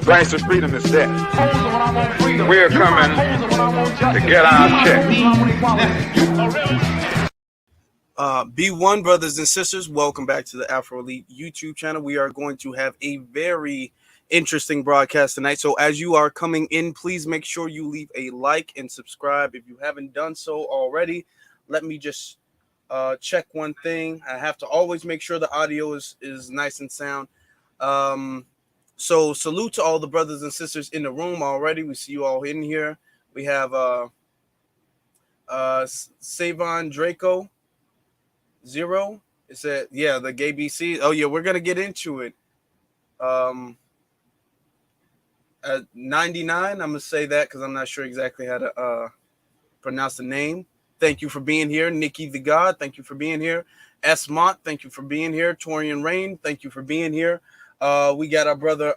price of freedom is death. We're coming to get our check. B1 brothers and sisters, welcome back to the Afro Elite YouTube channel. We are going to have a very interesting broadcast tonight. So as you are coming in, please make sure you leave a like and subscribe. If you haven't done so already, let me just check one thing. I have to always make sure the audio is nice and sound. So salute to all the brothers and sisters in the room already. We see you all in here. We have Savon Draco Zero. It said, yeah, the gay BC. Oh yeah, we're gonna get into it. At 99, I'm gonna say that because I'm not sure exactly how to pronounce the name. Thank you for being here. Nikki the God, thank you for being here. S. Mont, thank you for being here. Torian Rain, thank you for being here. We got our brother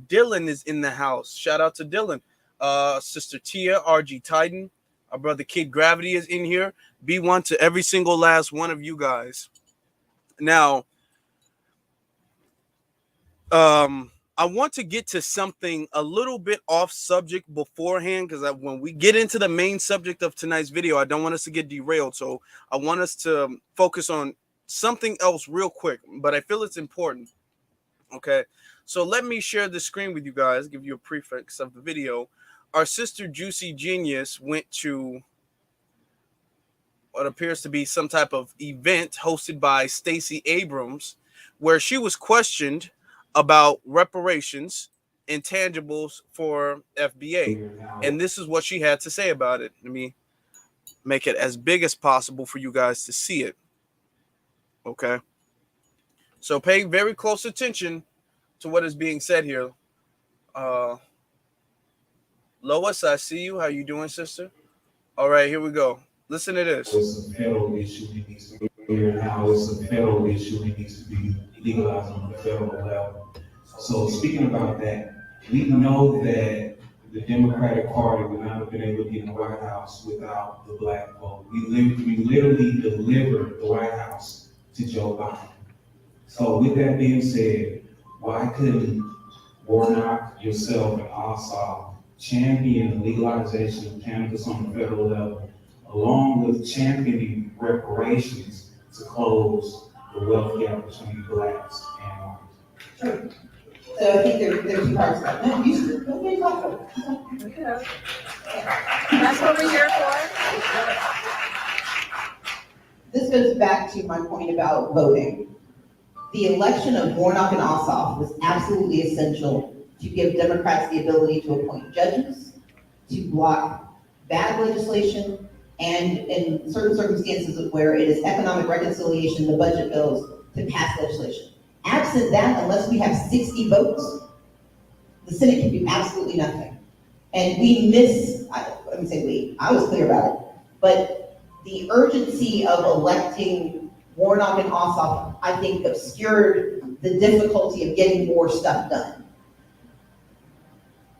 Dylan is in the house. Shout out to Dylan. Sister Tia, RG Titan. Our brother Kid Gravity is in here. B1 to every single last one of you guys. Now, I want to get to something a little bit off subject beforehand, because when we get into the main subject of tonight's video, I don't want us to get derailed. So I want us to focus on something else real quick, but I feel it's important. Okay, so let me share the screen with you guys, give you a prefix of the video. Our sister Juicy Genius went to what appears to be some type of event hosted by Stacey Abrams, where she was questioned about reparations, intangibles for FBA. And this is what she had to say about it. Let me make it as big as possible for you guys to see it. Okay. So pay very close attention to what is being said here. Lois, I see you. How you doing, sister? All right, here we go. Listen to this. It's a federal issue that needs to be cleared now. It's a federal issue that needs to be legalized on the federal level. So speaking about that, we know that the Democratic Party would not have been able to get in the White House without the black vote. We literally delivered the White House to Joe Biden. So with that being said, why couldn't Warnock, yourself, and Ossoff champion the legalization of cannabis on the federal level, along with championing reparations to close the wealth gap between blacks and whites? Sure. So I think there are two parts of that. No, you should be thoughtful. That's what we're here for. This goes back to my point about voting. The election of Warnock and Ossoff was absolutely essential to give Democrats the ability to appoint judges, to block bad legislation, and in certain circumstances where it is economic reconciliation, the budget bills, to pass legislation. Absent that, unless we have 60 votes, the Senate can do absolutely nothing. And let me say we, I was clear about it, but the urgency of electing Warnock and Ossoff, I think, obscured the difficulty of getting more stuff done.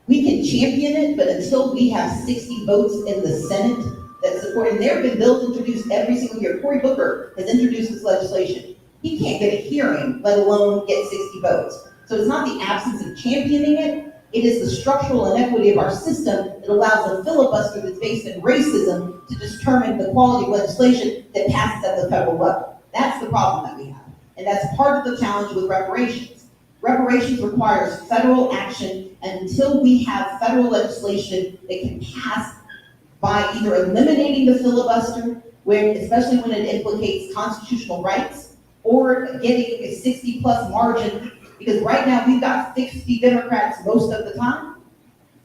We can champion it, but until we have 60 votes in the Senate that support, and there have been bills introduced every single year. Cory Booker has introduced this legislation. He can't get a hearing, let alone get 60 votes. So it's not the absence of championing it, it is the structural inequity of our system that allows a filibuster that's based in racism to determine the quality of legislation that passes at the federal level. That's the problem that we have. And that's part of the challenge with reparations. Reparations requires federal action, and until we have federal legislation that can pass by either eliminating the filibuster, especially when it implicates constitutional rights, or getting a 60+ margin, because right now we've got 60 Democrats most of the time,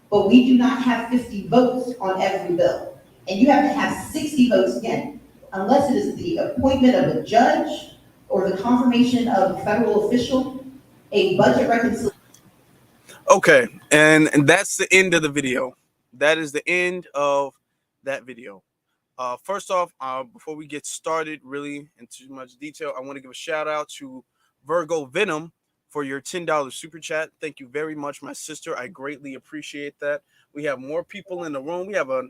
but we do not have 50 votes on every bill. And you have to have 60 votes again, unless it is the appointment of a judge or the confirmation of a federal official, a budget reconciliation. Okay, and that's the end of the video. That is the end of that video. First off, before we get started really into much detail, I want to give a shout out to Virgo Venom for your $10 super chat. Thank you very much, my sister. I greatly appreciate that. We have more people in the room. We have a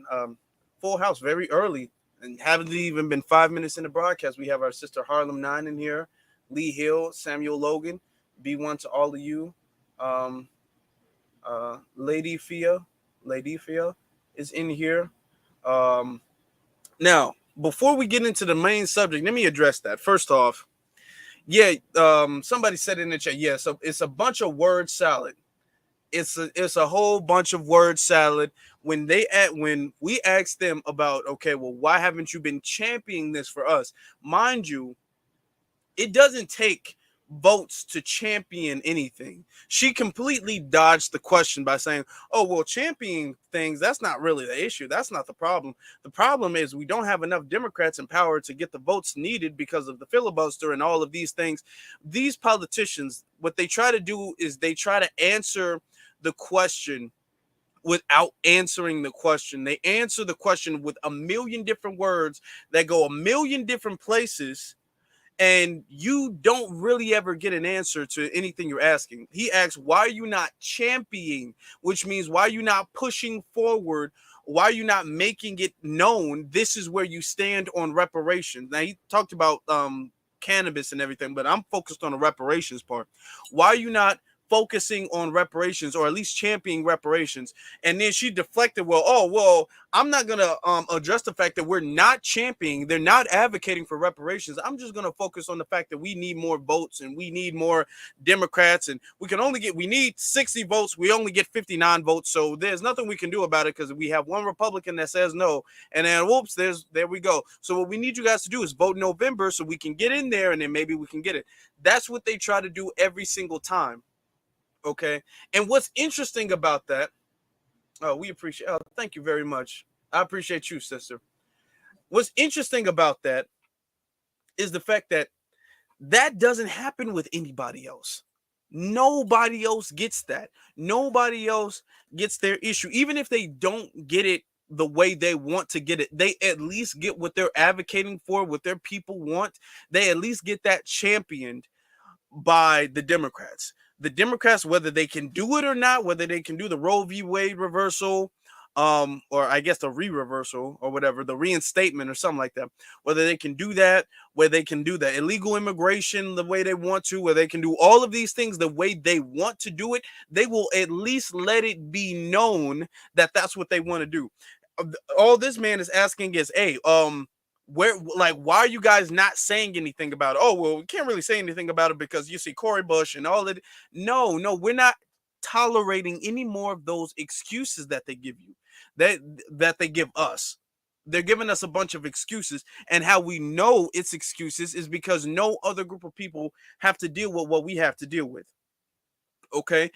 full house very early, and haven't even been 5 minutes in the broadcast. We have our sister Harlem 9 in here, Lee Hill, Samuel Logan, B1 to all of you. Lady Fia is in here. Um, Now, before we get into the main subject, let me address that. First off, yeah, somebody said in the chat, yeah, so it's a bunch of word salad. It's a whole bunch of word salad. When we asked them about, okay, well, why haven't you been championing this for us? Mind you, it doesn't take votes to champion anything. She completely dodged the question by saying, oh, well, championing things, that's not really the issue. That's not the problem. The problem is we don't have enough Democrats in power to get the votes needed because of the filibuster and all of these things. These politicians, what they try to do is they try to answer the question without answering the question. They answer the question with a million different words that go a million different places, and you don't really ever get an answer to anything you're asking. He asks, why are you not championing? Which means, why are you not pushing forward? Why are you not making it known this is where you stand on reparations? Now, he talked about cannabis and everything, but I'm focused on the reparations part. Why are you not focusing on reparations, or at least championing reparations? And then she deflected, well, I'm not gonna address the fact that we're not championing, they're not advocating for reparations. I'm just gonna focus on the fact that we need more votes and we need more Democrats, and we need 60 votes, we only get 59 votes, so there's nothing we can do about it because we have one Republican that says no, and then whoops, there we go. So what we need you guys to do is vote in November so we can get in there, and then maybe we can get it. That's what they try to do every single time. Okay. And what's interesting about that, we appreciate, thank you very much. I appreciate you, sister. What's interesting about that is the fact that that doesn't happen with anybody else. Nobody else gets that. Nobody else gets their issue. Even if they don't get it the way they want to get it, they at least get what they're advocating for, what their people want. They at least get that championed by the Democrats. The Democrats, whether they can do it or not, whether they can do the Roe v. Wade reversal, or I guess the re-reversal or whatever, the reinstatement or something like that, whether they can do that, where they can do the illegal immigration the way they want to, where they can do all of these things the way they want to do it, they will at least let it be known that that's what they want to do. All this man is asking is, hey, why are you guys not saying anything about it? Oh, well, we can't really say anything about it because you see Cory Bush and all that. No, we're not tolerating any more of those excuses that they give you, that they give us. They're giving us a bunch of excuses, and how we know it's excuses is because no other group of people have to deal with what we have to deal with. Okay.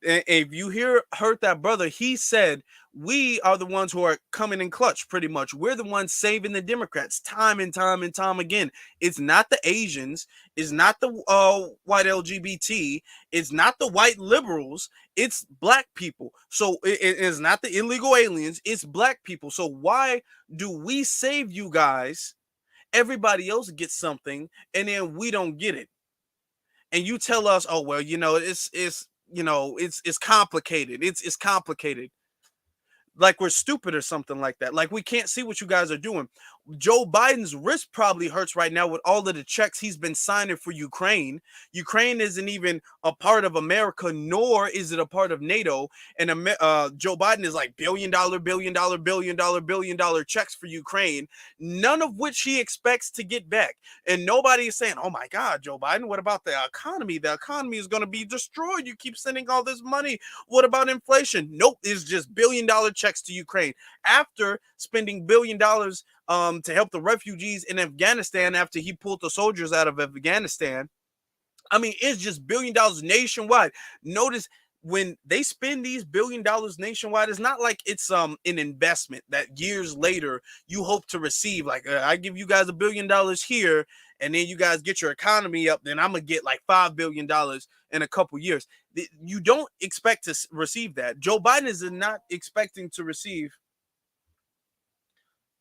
If you heard that brother, he said we are the ones who are coming in clutch. Pretty much, we're the ones saving the Democrats time and time and time again. It's not the Asians, it's not the white LGBT, it's not the white liberals, it's black people. So it's not the illegal aliens, it's black people. So why do we save you guys? Everybody else gets something, and then we don't get it. And you tell us, oh, well, it's complicated. It's complicated. Like we're stupid or something like that. Like we can't see what you guys are doing. Joe Biden's wrist probably hurts right now with all of the checks he's been signing for Ukraine. Ukraine isn't even a part of America, nor is it a part of NATO. And Joe Biden is like billion dollar checks for Ukraine, none of which he expects to get back. And nobody is saying, oh my God, Joe Biden, what about the economy? The economy is going to be destroyed. You keep sending all this money. What about inflation? Nope, it's just billion dollar checks to Ukraine. After spending $1 billion to help the refugees in Afghanistan after he pulled the soldiers out of Afghanistan. I mean, it's just $1 billion nationwide. Notice when they spend these $1 billion nationwide, it's not like it's an investment that years later you hope to receive. Like I give you guys $1 billion here, and then you guys get your economy up, then I'm gonna get like $5 billion in a couple years. You don't expect to receive that. Joe Biden is not expecting to receive.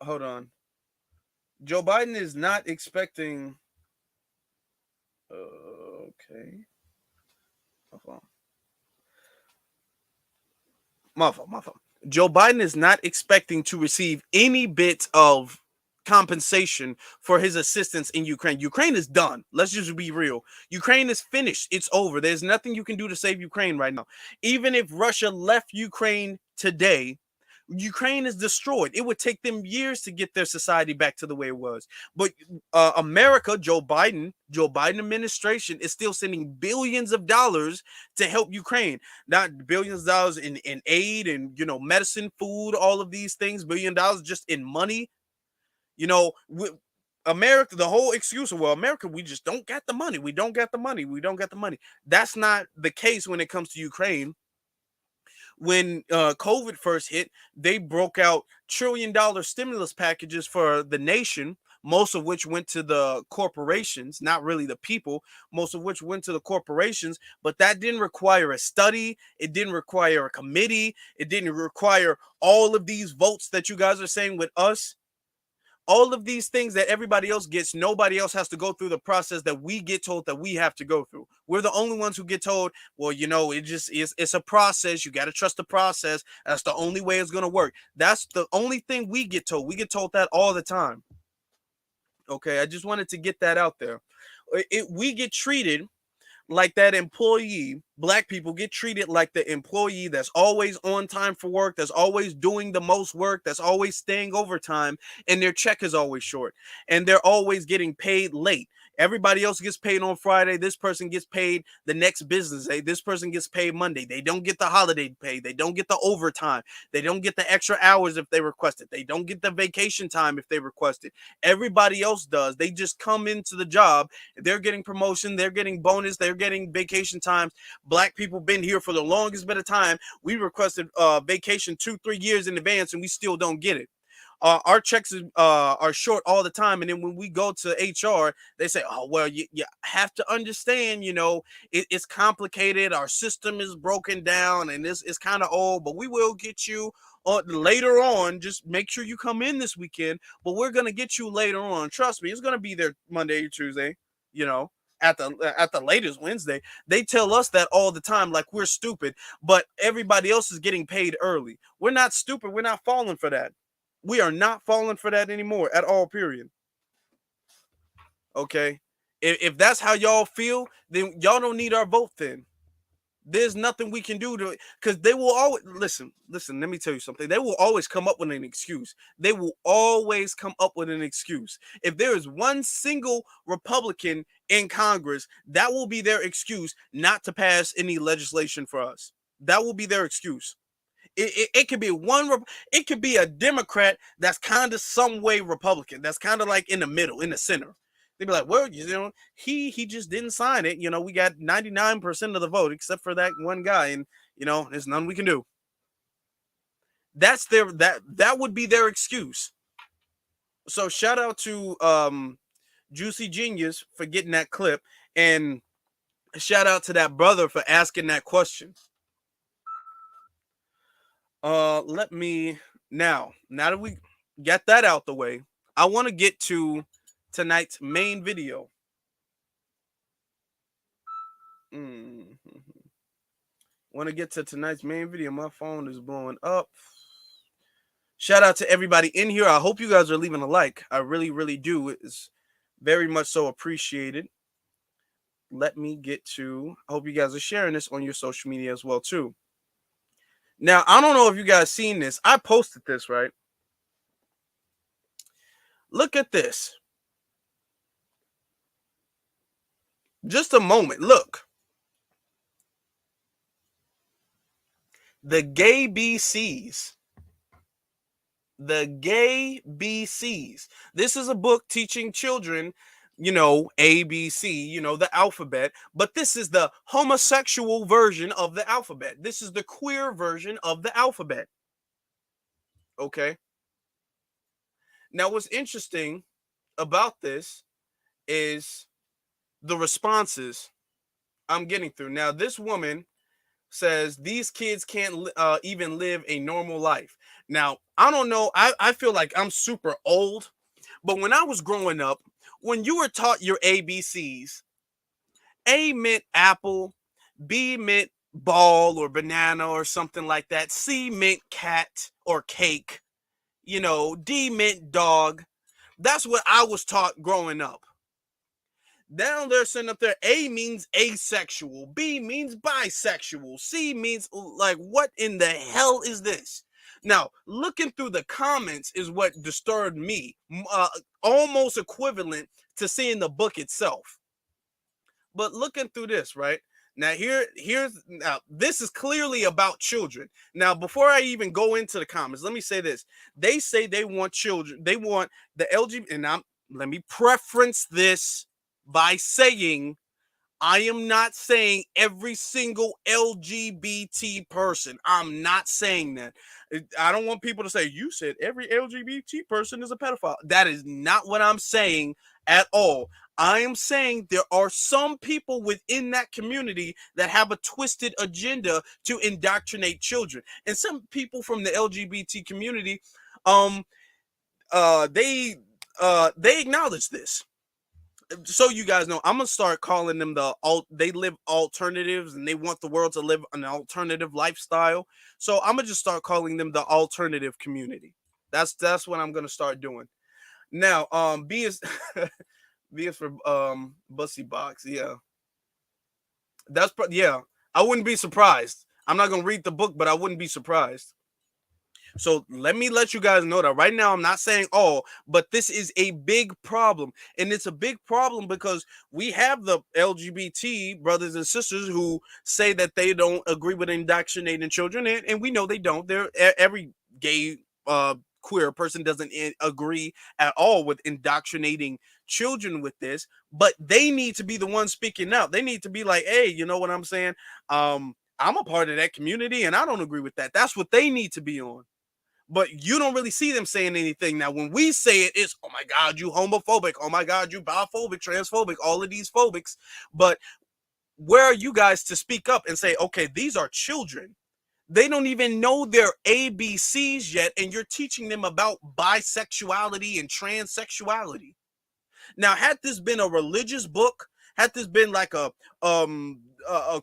Hold on. Joe Biden is not expecting. Okay. My fault. Joe Biden is not expecting to receive any bit of compensation for his assistance in Ukraine. Ukraine is done. Let's just be real. Ukraine is finished. It's over. There's nothing you can do to save Ukraine right now. Even if Russia left Ukraine today, Ukraine is destroyed. It would take them years to get their society back to the way it was. But America, Joe Biden administration is still sending billions of dollars to help Ukraine. Not billions of dollars in aid and, medicine, food, all of these things, $1 billion just in money. America, the whole excuse of, well, America, we just don't got the money. We don't got the money. We don't got the money. That's not the case when it comes to Ukraine. When COVID first hit, they broke out $1 trillion stimulus packages for the nation, most of which went to the corporations, not really the people, most of which went to the corporations. But that didn't require a study. It didn't require a committee. It didn't require all of these votes that you guys are saying with us. All of these things that everybody else gets, nobody else has to go through the process that we get told that we have to go through. We're the only ones who get told, well, it just is, it's a process. You got to trust the process. That's the only way it's going to work. That's the only thing we get told. We get told that all the time. Okay, I just wanted to get that out there. We get treated like that employee. Black people get treated like the employee that's always on time for work, that's always doing the most work, that's always staying overtime, and their check is always short, and they're always getting paid late. Everybody else gets paid on Friday. This person gets paid the next business day. This person gets paid Monday. They don't get the holiday pay. They don't get the overtime. They don't get the extra hours if they request it. They don't get the vacation time if they request it. Everybody else does. They just come into the job. They're getting promotion. They're getting bonus. They're getting vacation times. Black people been here for the longest bit of time. We requested vacation 2-3 years in advance, and we still don't get it. Our checks are short all the time, and then when we go to HR, they say, "Oh, well, you have to understand, it's complicated. Our system is broken down, and it's kind of old, but we will get you later on. Just make sure you come in this weekend, but we're gonna get you later on. Trust me, it's gonna be there Monday or Tuesday, at the latest Wednesday." They tell us that all the time, like we're stupid, but everybody else is getting paid early. We're not stupid. We're not falling for that. We are not falling for that anymore at all, period. Okay? If that's how y'all feel, then y'all don't need our vote then. There's nothing we can do to, because they will always, listen, let me tell you something. They will always come up with an excuse. They will always come up with an excuse. If there is one single Republican in Congress, that will be their excuse not to pass any legislation for us. That will be their excuse. It could be it could be a Democrat that's kind of some way Republican, that's kind of like in the middle, in the center. They'd be like, well, he just didn't sign it. We got 99% of the vote except for that one guy, and there's nothing we can do. That's that would be their excuse. So shout out to Juicy Genius for getting that clip, and shout out to that brother for asking that question. Let me now that we get that out the way, I want to get to tonight's main video. Want to get to tonight's main video. My phone is blowing up. Shout out to everybody in here. I hope you guys are leaving a like. I really, really do. It's very much so appreciated. Let me get to, I hope you guys are sharing this on your social media as well too. Now, I don't know if you guys seen this. I posted this, right? Look at this. Just a moment. Look. The Gay BCs. The Gay BCs. This is a book teaching children, ABC, the alphabet, but this is the homosexual version of the alphabet. This is the queer version of the alphabet. Okay. Now, what's interesting about this is the responses I'm getting through. Now, this woman says these kids can't even live a normal life. Now, I don't know. I feel like I'm super old, but when I was growing up, when you were taught your ABCs, A meant apple, B meant ball or banana or something like that. C meant cat or cake. D meant dog. That's what I was taught growing up. Down there sitting up there, A means asexual, B means bisexual, C means like, what in the hell is this? Now, looking through the comments is what disturbed me, almost equivalent to seeing the book itself. But looking through this, right? Now now this is clearly about children. Now, before I even go into the comments, let me say this. They say they want children, they want the LGBT, and let me preference this by saying I am not saying every single LGBT person. I'm not saying that. I don't want people to say, you said every LGBT person is a pedophile. That is not what I'm saying at all. I am saying there are some people within that community that have a twisted agenda to indoctrinate children. And some people from the LGBT community, they acknowledge this. So you guys know, I'm gonna start calling them they live alternatives, and they want the world to live an alternative lifestyle. So I'm gonna just start calling them the alternative community. That's what I'm gonna start doing. Now, B is B is for Bussy Box. Yeah, yeah. I wouldn't be surprised. I'm not gonna read the book, but I wouldn't be surprised. So let me let you guys know that right now I'm not saying all, but this is a big problem. And it's a big problem because we have the LGBT brothers and sisters who say that they don't agree with indoctrinating children. And we know they don't. Every gay queer person doesn't agree at all with indoctrinating children with this, but they need to be the ones speaking out. They need to be like, hey, you know what I'm saying? I'm a part of that community and I don't agree with that. That's what they need to be on. But you don't really see them saying anything. Now, when we say it, it's, oh my God, you homophobic. Oh my God, you biphobic, transphobic, all of these phobics. But where are you guys to speak up and say, okay, these are children. They don't even know their ABCs yet, and you're teaching them about bisexuality and transsexuality. Now, had this been a religious book, had this been like a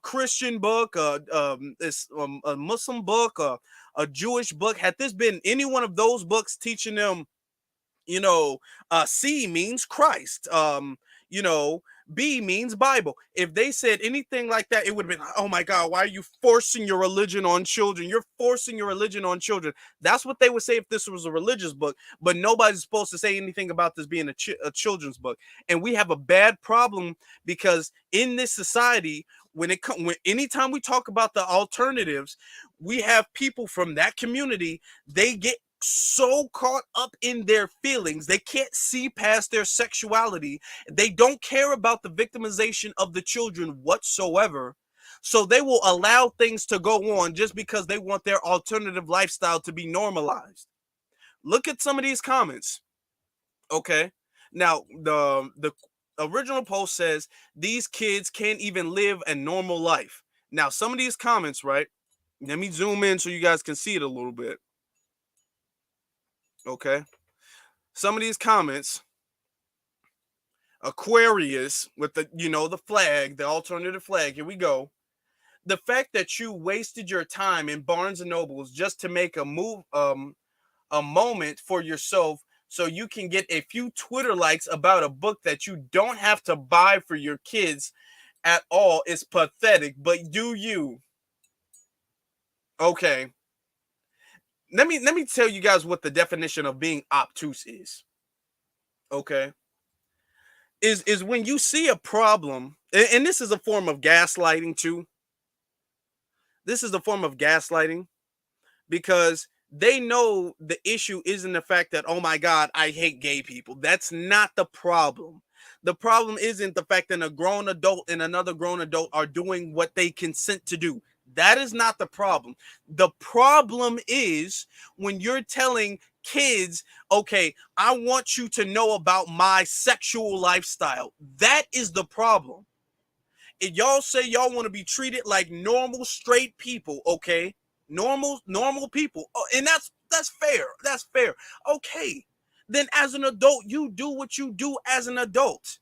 Christian book, a Muslim book, a Jewish book, had this been any one of those books teaching them, you know, C means Christ, you know, B means Bible. If they said anything like that, it would have been, oh my God, why are you forcing your religion on children? You're forcing your religion on children. That's what they would say if this was a religious book, but nobody's supposed to say anything about this being a children's book. And we have a bad problem because in this society, when anytime we talk about the alternatives, we have people from that community, they get so caught up in their feelings, they can't see past their sexuality. They don't care about the victimization of the children whatsoever. So they will allow things to go on just because they want their alternative lifestyle to be normalized. Look at some of these comments. Okay. Now, the original post says these kids can't even live a normal life. Now, some of these comments, right? Let me zoom in so you guys can see it a little bit. Okay. Some of these comments, Aquarius with the, you know, the flag, the alternative flag. Here we go. The fact that you wasted your time in Barnes and Nobles just to make a moment for yourself so you can get a few Twitter likes about a book that you don't have to buy for your kids at all is pathetic. But do you? Okay. Let me tell you guys what the definition of being obtuse is. Okay. Is when you see a problem, and this is a form of gaslighting too. This is a form of gaslighting because they know the issue isn't the fact that, oh my God, I hate gay people. That's not the problem. The problem isn't the fact that a grown adult and another grown adult are doing what they consent to do. That is not the problem. The problem is when you're telling kids, okay, I want you to know about my sexual lifestyle. That is the problem. If y'all say y'all want to be treated like normal straight people, okay, normal people, and that's fair. That's fair. Okay, then as an adult, you do what you do as an adult.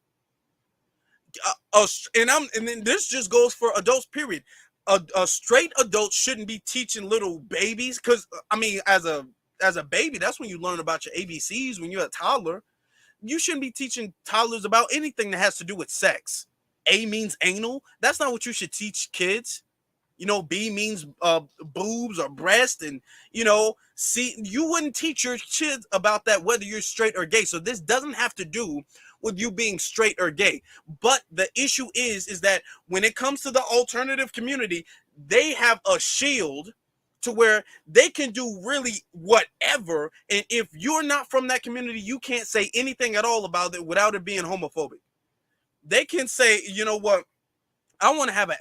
And then this just goes for adults. Period. A straight adult shouldn't be teaching little babies, because I mean, as a baby, that's when you learn about your ABCs when you're a toddler. You shouldn't be teaching toddlers about anything that has to do with sex. A means anal. That's not what you should teach kids. B means boobs or breast, and see, you wouldn't teach your kids about that whether you're straight or gay. So this doesn't have to do with you being straight or gay. But the issue is that when it comes to the alternative community, they have a shield to where they can do really whatever. And if you're not from that community, you can't say anything at all about it without it being homophobic. They can say, you know what, I want to have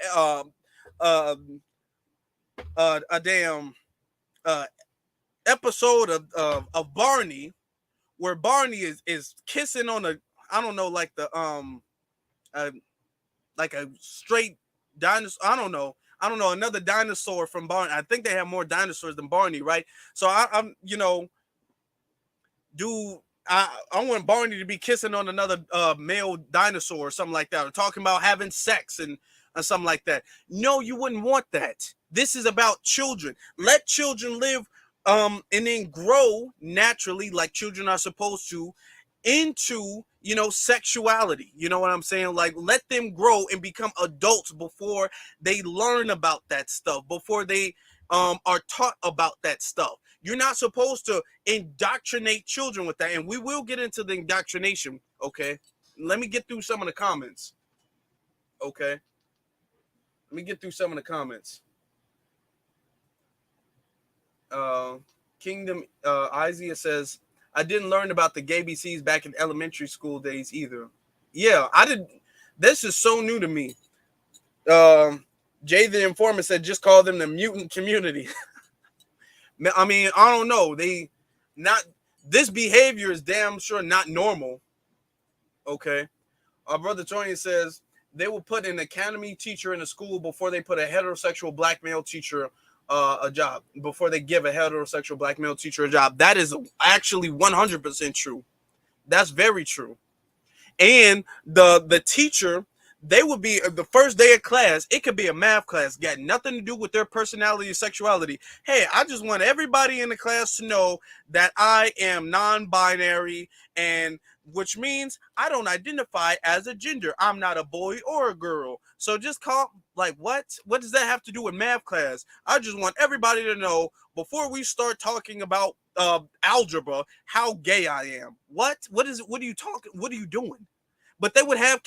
a damn episode of Barney, where Barney is kissing on I don't know, like like a straight dinosaur. I don't know, another dinosaur from Barney. I think they have more dinosaurs than Barney, right? So I'm I want Barney to be kissing on another male dinosaur or something like that, or talking about having sex and something like that. No, you wouldn't want that. This is about children. Let children live and then grow naturally, like children are supposed to, into sexuality. You know what I'm saying? Like, let them grow and become adults before they learn about that stuff, before they are taught about that stuff. You're not supposed to indoctrinate children with that. And we will get into the indoctrination. Okay, let me get through some of the comments. Okay, let me get through some of the comments. Kingdom Isaiah says, I didn't learn about the gay BCs back in elementary school days either. Yeah, I did. This is so new to me. Jay the Informant said, just call them the mutant community. I mean, I don't know. This behavior is damn sure not normal. Okay. Our brother Torian says, they will put an academy teacher in a school before they put a heterosexual black male teacher a job, before they give a heterosexual black male teacher a job. That is actually 100% true. That's very true. And the teacher, they would be the first day of class. It could be a math class, got nothing to do with their personality or sexuality. Hey, I just want everybody in the class to know that I am non-binary, and which means I don't identify as a gender. I'm not a boy or a girl. So just call, like, what does that have to do with math class? I just want everybody to know before we start talking about algebra how gay I am. What is it? What are you talking? What are you doing? But they would have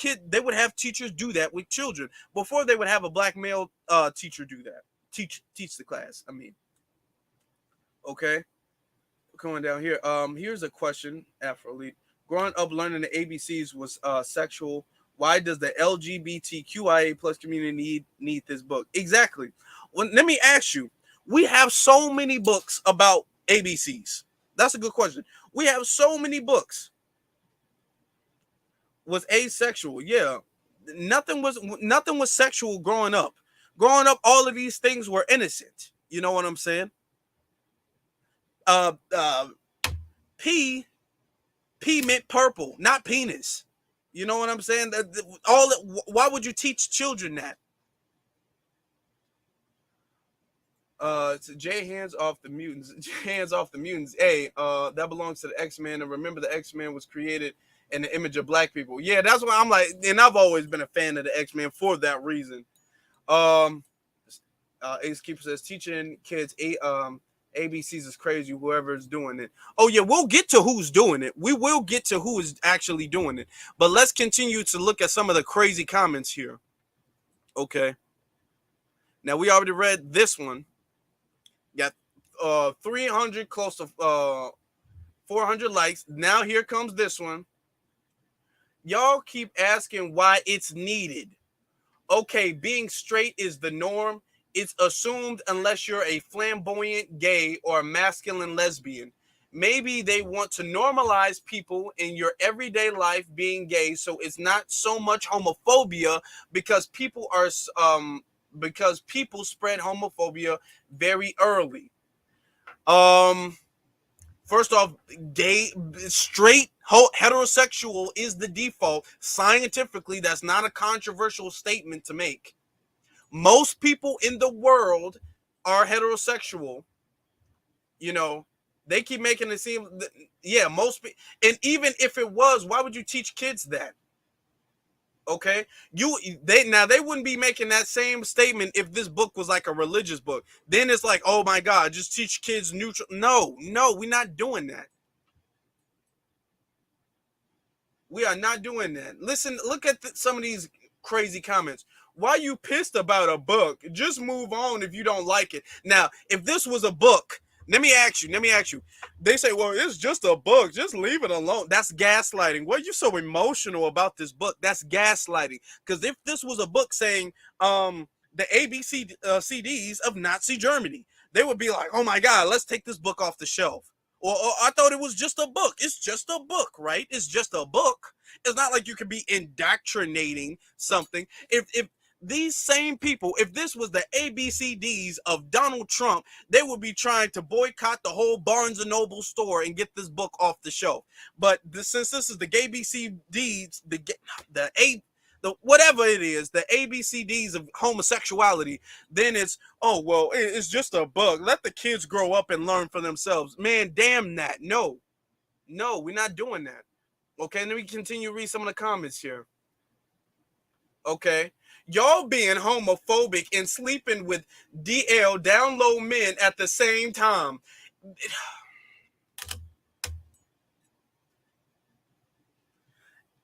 teachers do that with children before they would have a black male teacher do that. Teach the class. I mean, okay. Coming down here. Here's a question, Afroelite. Growing up learning the ABCs was sexual. Why does the LGBTQIA plus community need this book? Exactly. Well, let me ask you. We have so many books about ABCs. That's a good question. We have so many books. Was asexual. Yeah. Nothing was sexual growing up. Growing up, all of these things were innocent. You know what I'm saying? P meant purple, not penis. You know what I'm saying? Why would you teach children that? It's J, hands off the mutants. Hands off the mutants. Hey, that belongs to the X-Men. And remember, the X-Men was created in the image of black people. Yeah, that's why I'm like, and I've always been a fan of the X-Men for that reason. Ace Keeper says, teaching kids ABCs is crazy, whoever is doing it. Oh yeah, we'll get to who's doing it. We will get to who is actually doing it. But let's continue to look at some of the crazy comments here. Okay. Now, we already read this one. Got 300, close to 400 likes. Now here comes this one. Y'all keep asking why it's needed. Okay, being straight is the norm. It's assumed unless you're a flamboyant gay or a masculine lesbian. Maybe they want to normalize people in your everyday life being gay, so it's not so much homophobia because people spread homophobia very early. First off, gay, straight, heterosexual is the default. Scientifically, that's not a controversial statement to make. Most people in the world are heterosexual, you know, They keep making it seem that, yeah, and even if it was, why would you teach kids that? Okay, they wouldn't be making that same statement if this book was like a religious book. Then it's like, oh my God, just teach kids neutral. No, we're not doing that. We are not doing that. Listen, look at some of these crazy comments. Why are you pissed about a book? Just move on if you don't like it. Now, if this was a book, let me ask you. They say, well, it's just a book. Just leave it alone. That's gaslighting. Why are you so emotional about this book? That's gaslighting. Because if this was a book saying the ABC CDs of Nazi Germany, they would be like, oh my God, let's take this book off the shelf. Or I thought it was just a book. It's just a book, right? It's just a book. It's not like you could be indoctrinating something. If these same people, if this was the ABCDs of Donald Trump, they would be trying to boycott the whole Barnes and Noble store and get this book off the shelf. But since this is the ABCDs, the whatever it is, the ABCDs of homosexuality, then it's, oh, well, it's just a book. Let the kids grow up and learn for themselves. Man, damn that. No, we're not doing that. Okay, let me continue to read some of the comments here. Okay, y'all being homophobic and sleeping with DL down low men at the same time.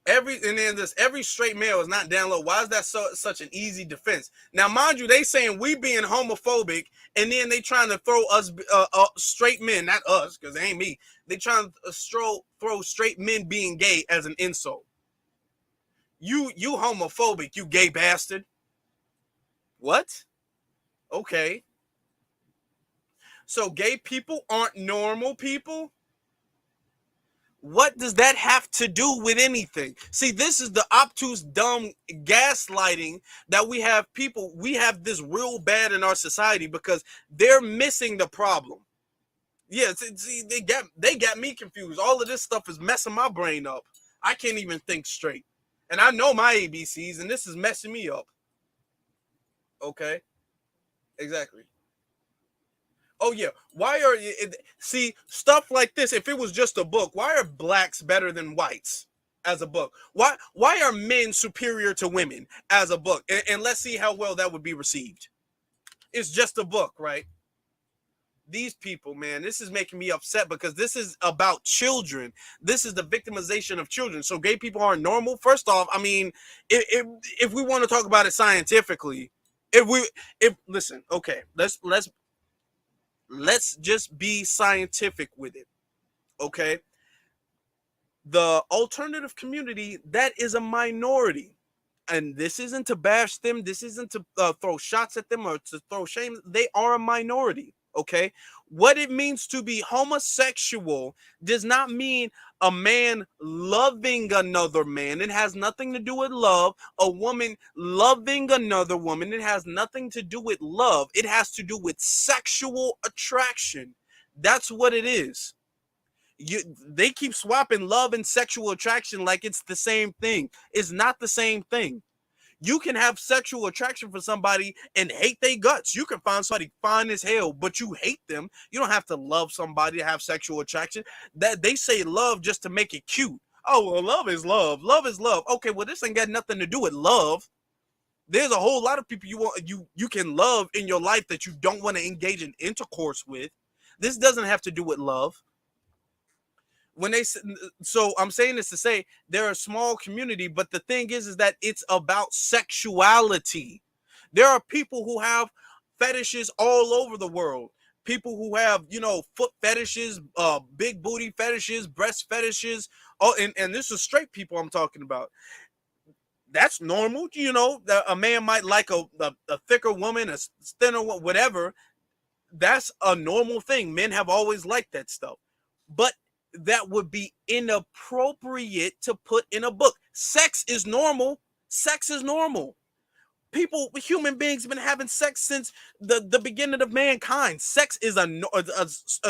Every straight male is not down low. Why is that such an easy defense? Now, mind you, they saying we being homophobic, and then they trying to throw us straight men, not us, because they ain't me. They trying to throw straight men being gay as an insult. You homophobic, you gay bastard. What? Okay. So gay people aren't normal people? What does that have to do with anything? See, this is the obtuse, dumb gaslighting that we have this real bad in our society because they're missing the problem. Yeah, see, they got me confused. All of this stuff is messing my brain up. I can't even think straight. And I know my ABCs, and this is messing me up. Okay, exactly. Oh yeah, see stuff like this? If it was just a book, why are blacks better than whites as a book? Why are men superior to women as a book? And let's see how well that would be received. It's just a book, right? These people, man, this is making me upset because this is about children. This is the victimization of children. So gay people aren't normal. First off, I mean, if we want to talk about it scientifically, listen, okay, let's just be scientific with it. Okay, the alternative community, that is a minority, and this isn't to bash them, this isn't to throw shots at them or to throw shame. They are a minority. Okay, what it means to be homosexual does not mean a man loving another man. It has nothing to do with love. A woman loving another woman, it has nothing to do with love. It has to do with sexual attraction. That's what it is. They keep swapping love and sexual attraction like it's the same thing. It's not the same thing. You can have sexual attraction for somebody and hate their guts. You can find somebody fine as hell, but you hate them. You don't have to love somebody to have sexual attraction. That they say love just to make it cute. Oh, well, love is love. Love is love. Okay, well, this ain't got nothing to do with love. There's a whole lot of people you can love in your life that you don't want to engage in intercourse with. This doesn't have to do with love. So I'm saying this to say they're a small community, but the thing is that it's about sexuality. There are people who have fetishes all over the world. People who have, foot fetishes, big booty fetishes, breast fetishes. Oh, and this is straight people I'm talking about. That's normal. A man might like a thicker woman, a thinner one, whatever. That's a normal thing. Men have always liked that stuff. But that would be inappropriate to put in a book. Sex is normal. Sex is normal. Human beings have been having sex since the beginning of mankind. Sex is a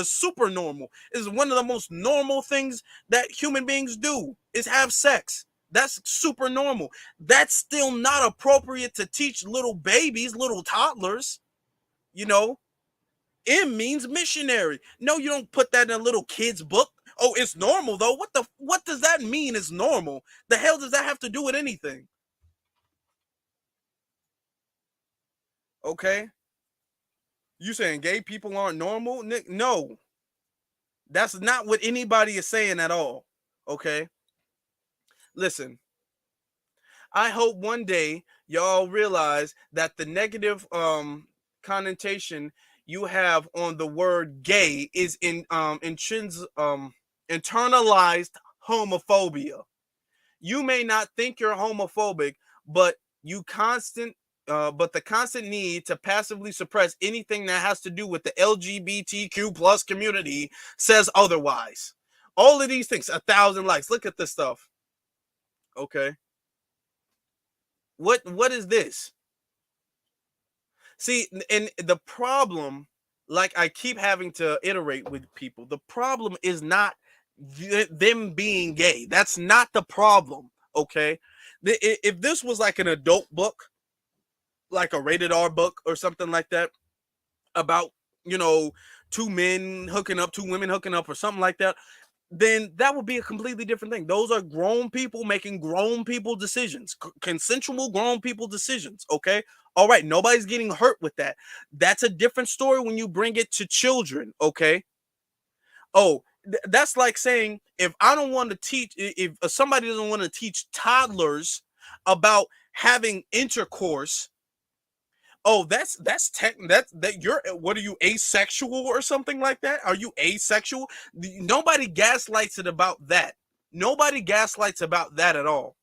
super normal. It's one of the most normal things that human beings do is have sex. That's super normal. That's still not appropriate to teach little babies, little toddlers. M means missionary. No, you don't put that in a little kid's book. Oh, it's normal though. What does that mean is normal? The hell does that have to do with anything? Okay? You saying gay people aren't normal? Nick, no. That's not what anybody is saying at all. Okay? Listen, I hope one day y'all realize that the negative connotation you have on the word gay is internalized homophobia. You may not think you're homophobic, but the constant need to passively suppress anything that has to do with the LGBTQ plus community says otherwise. All of these things, 1,000 likes. Look at this stuff. Okay. What is this? See, and the problem, like I keep having to iterate with people, the problem is not them being gay. That's not the problem. Okay. If this was like an adult book, like a rated R book or something like that, about, you know, two men hooking up, two women hooking up, or something like that, then that would be a completely different thing. Those are grown people making grown people decisions, consensual grown people decisions. Okay. All right. Nobody's getting hurt with that. That's a different story when you bring it to children. Okay. Oh, that's like saying if I don't want to teach, if somebody doesn't want to teach toddlers about having intercourse. Oh, that you're, what are you, asexual or something like that? Are you asexual? Nobody gaslights it about that. Nobody gaslights about that at all.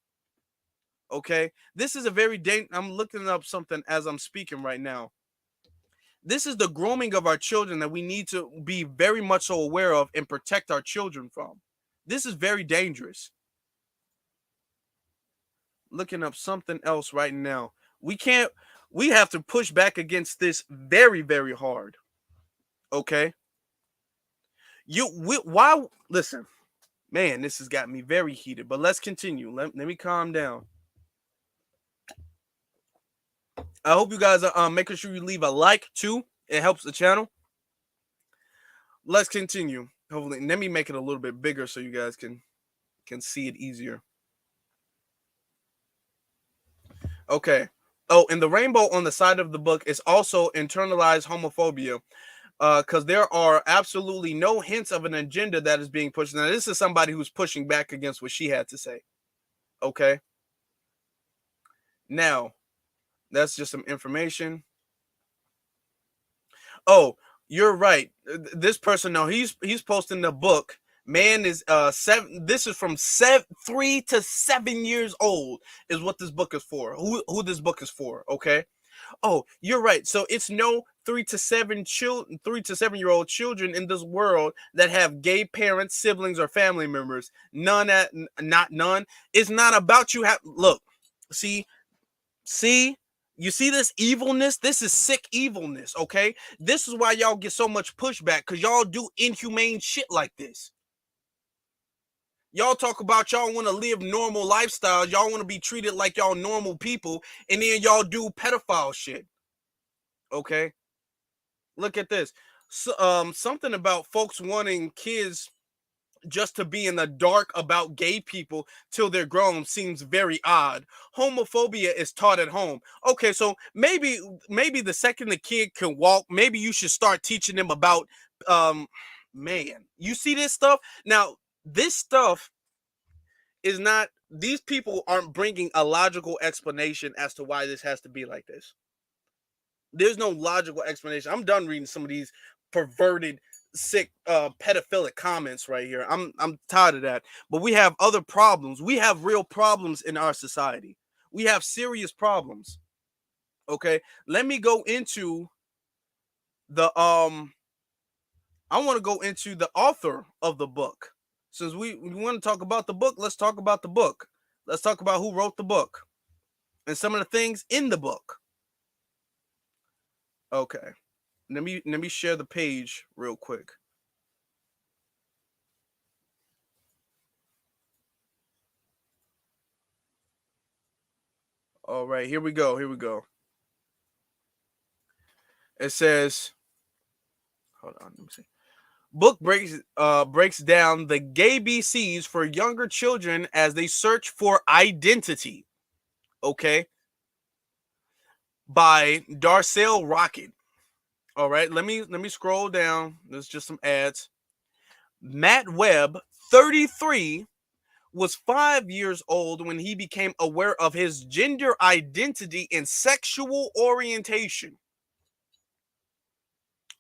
Okay, this is a very I'm looking up something as I'm speaking right now. This is the grooming of our children that we need to be very much so aware of and protect our children from. This is very dangerous. Looking up something else right now. We have to push back against this very hard. Okay? Why listen, man, this has got me very heated, but let's continue. Let me calm down. I hope you guys are making sure you leave a like too. It helps the channel. Let's continue. Hopefully, let me make it a little bit bigger so you guys can see it easier. Okay. Oh, and the rainbow on the side of the book is also internalized homophobia, because there are absolutely no hints of an agenda that is being pushed. Now, this is somebody who's pushing back against what she had to say. Okay. Now, that's just some information. Oh, you're right. This person, no, he's posting the book. Man is 7. This is from 3 to 7 years old is what this book is for. Who this book is for? Okay. Oh, you're right. So it's no 3 to 7 year old children in this world that have gay parents, siblings, or family members. Not none. It's not about you. Look, see, you see this evilness? This is sick evilness. Okay, this is why y'all get so much pushback, because y'all do inhumane shit like this. Y'all talk about y'all want to live normal lifestyles. Y'all want to be treated like y'all normal people, and then y'all do pedophile shit. Okay. Look at this. So, something about folks wanting kids just to be in the dark about gay people till they're grown seems very odd. Homophobia is taught at home. Okay, so maybe the second the kid can walk, maybe you should start teaching them about man. You see this stuff? Now, this stuff is not, these people aren't bringing a logical explanation as to why this has to be like this. There's no logical explanation. I'm done reading some of these perverted, sick, pedophilic comments right here. I'm tired of that. But we have other problems. We have real problems in our society. We have serious problems. Okay, let me go into the I want to go into the author of the book. Since we want to talk about the book, let's talk about the book. Let's talk about who wrote the book and some of the things in the book. Okay. Let me share the page real quick. All right, here we go. It says, Hold on, let me see. Book breaks down the gay BCs for younger children as they search for identity. Okay, by Darcel Rocket. All right, let me scroll down. There's just some ads. Matt Webb, 33, was 5 years old when he became aware of his gender identity and sexual orientation.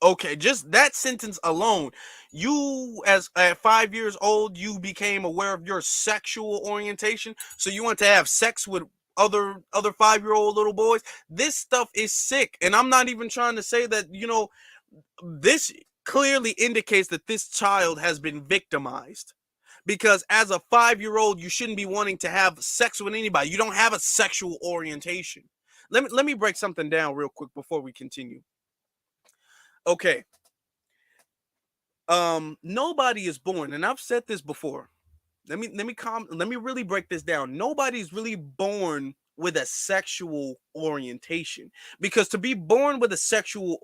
Okay, just that sentence alone, you as at 5 years old, you became aware of your sexual orientation. So you want to have sex with other 5-year-old little boys. This stuff is sick, and I'm not even trying to say that, this clearly indicates that this child has been victimized. Because as a 5-year-old, you shouldn't be wanting to have sex with anybody. You don't have a sexual orientation. Let me break something down real quick before we continue. Okay. Nobody is born, and I've said this before. Let me really break this down. Nobody's really born with a sexual orientation, because to be born with a sexual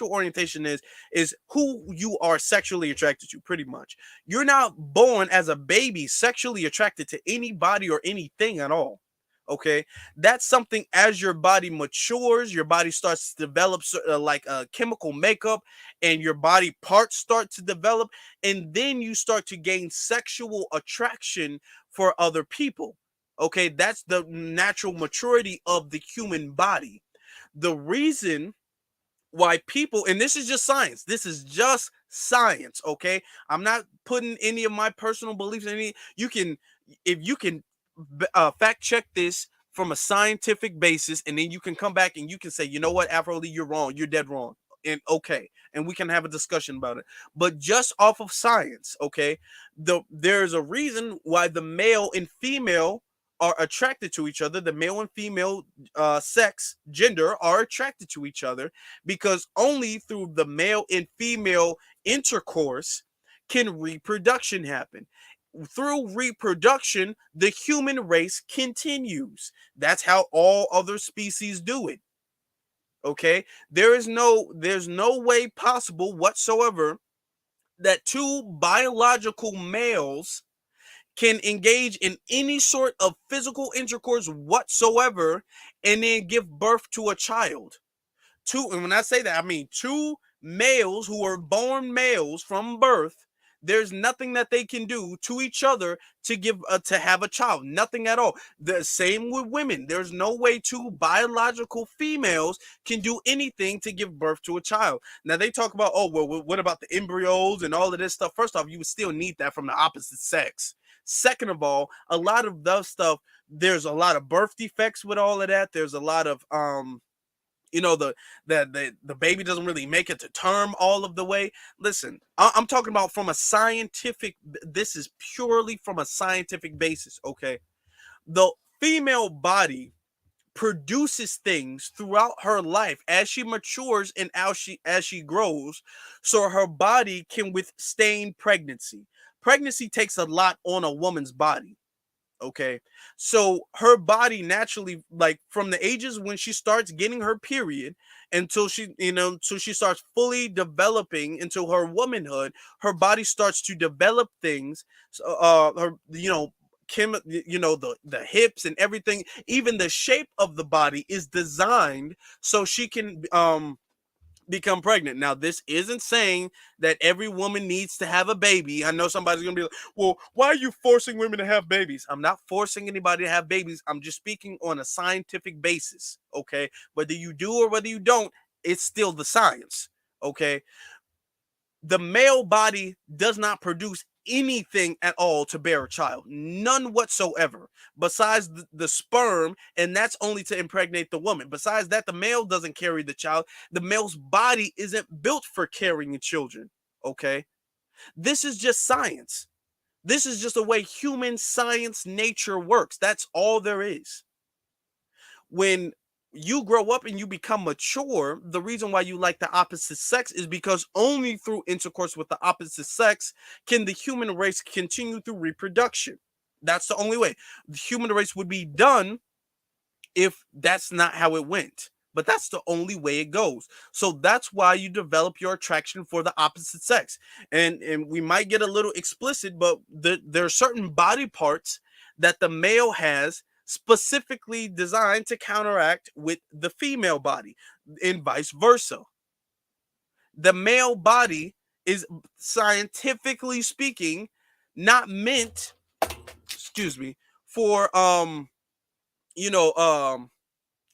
orientation is who you are sexually attracted to. Pretty much, you're not born as a baby sexually attracted to anybody or anything at all. Okay, that's something as your body matures, your body starts to develop like a chemical makeup, and your body parts start to develop, and then you start to gain sexual attraction for other people. Okay, that's the natural maturity of the human body. The reason why people, and this is just science, okay? I'm not putting any of my personal beliefs in any. If you can fact check this from a scientific basis, and then you can come back and you can say, you know what, Afro Lee, you're wrong, you're dead wrong, and okay, and we can have a discussion about it. But just off of science, okay, there's a reason why the male and female are attracted to each other. The male and female sex, gender, are attracted to each other, because only through the male and female intercourse can reproduction happen. Through reproduction, the human race continues. That's how all other species do it. Okay, there's no way possible whatsoever that two biological males can engage in any sort of physical intercourse whatsoever and then give birth to a child. And when I say that, I mean two males who are born males from birth. There's nothing that they can do to each other to have a child. Nothing at all. The same with women. There's no way two biological females can do anything to give birth to a child. Now they talk about, oh, well, what about the embryos and all of this stuff? First off, you would still need that from the opposite sex. Second of all, a lot of the stuff, there's a lot of birth defects with all of that. There's a lot of the baby doesn't really make it to term all of the way. Listen, I'm talking about from a scientific, this is purely from a scientific basis, okay? The female body produces things throughout her life as she matures and as she grows, so her body can withstand pregnancy. Pregnancy takes a lot on a woman's body. Okay, so her body naturally, like from the ages when she starts getting her period until she starts fully developing into her womanhood, her body starts to develop things. So, the hips and everything, even the shape of the body is designed so she can become pregnant. Now, this isn't saying that every woman needs to have a baby. I know somebody's gonna be like, well, why are you forcing women to have babies? I'm not forcing anybody to have babies. I'm just speaking on a scientific basis. Okay, whether you do or whether you don't, it's still the science. Okay, the male body does not produce anything at all to bear a child, none whatsoever, besides the sperm, and that's only to impregnate the woman. Besides that, the male doesn't carry the child. The male's body isn't built for carrying children. Okay, this is just science. This is just the way human science nature works. That's all there is. When you grow up and you become mature, the reason why you like the opposite sex is because only through intercourse with the opposite sex can the human race continue through reproduction. That's the only way. The human race would be done if that's not how it went. but that's the only way it goes. So that's why you develop your attraction for the opposite sex. And we might get a little explicit, but there are certain body parts that the male has specifically designed to counteract with the female body, and vice versa. The male body is, scientifically speaking, not meant, excuse me, for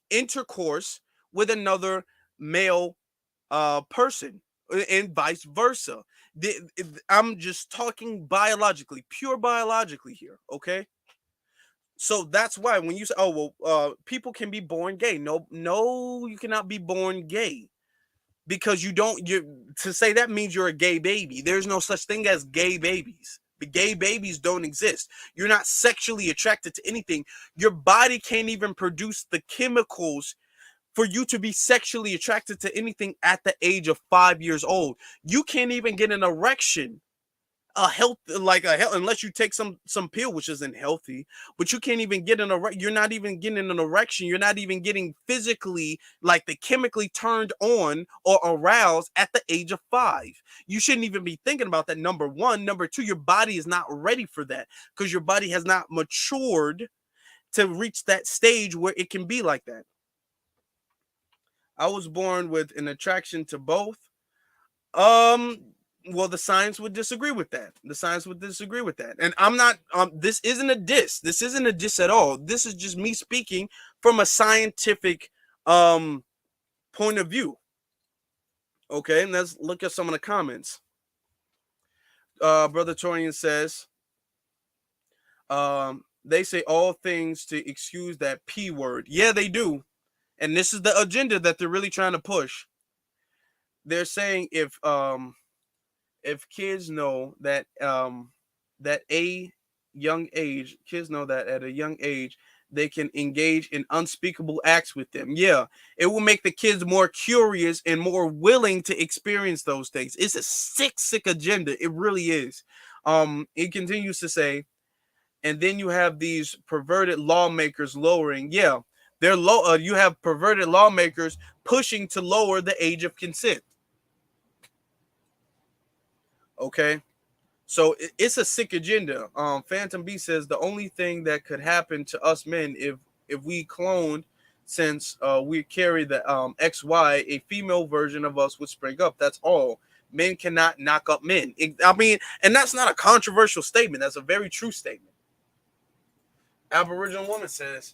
intercourse with another male person, and vice versa. I'm just talking biologically, pure biologically here, okay? So that's why when you say, oh well, people can be born gay. No, you cannot be born gay, because you to say that means you're a gay baby. There's no such thing as gay babies. The gay babies don't exist. You're not sexually attracted to anything. Your body can't even produce the chemicals for you to be sexually attracted to anything at the age of 5 years old. You can't even get an erection, unless you take some pill, which isn't healthy. But you can't even get an erection. You're not even getting an erection. You're not even getting physically, like, the chemically turned on or aroused at the age of 5. You shouldn't even be thinking about that. Number one. Number two, your body is not ready for that, because your body has not matured to reach that stage where it can be like that. I was born with an attraction to both. Well, the science would disagree with that. And I'm not, this isn't a diss. This isn't a diss at all. This is just me speaking from a scientific point of view. Okay, and let's look at some of the comments. Brother Torian says, they say all things to excuse that P word. Yeah, they do. And this is the agenda that they're really trying to push. They're saying if kids know that at a young age they can engage in unspeakable acts with them. Yeah, it will make the kids more curious and more willing to experience those things. It's a sick agenda. It really is. It continues to say, and then you have these perverted lawmakers lowering. Yeah, they're low. You have perverted lawmakers pushing to lower the age of consent. Okay, so it's a sick agenda. Phantom B says the only thing that could happen to us men if we cloned, since we carry the XY, a female version of us would spring up. That's all. Men cannot knock up men. And that's not a controversial statement. That's a very true statement. Aboriginal woman says,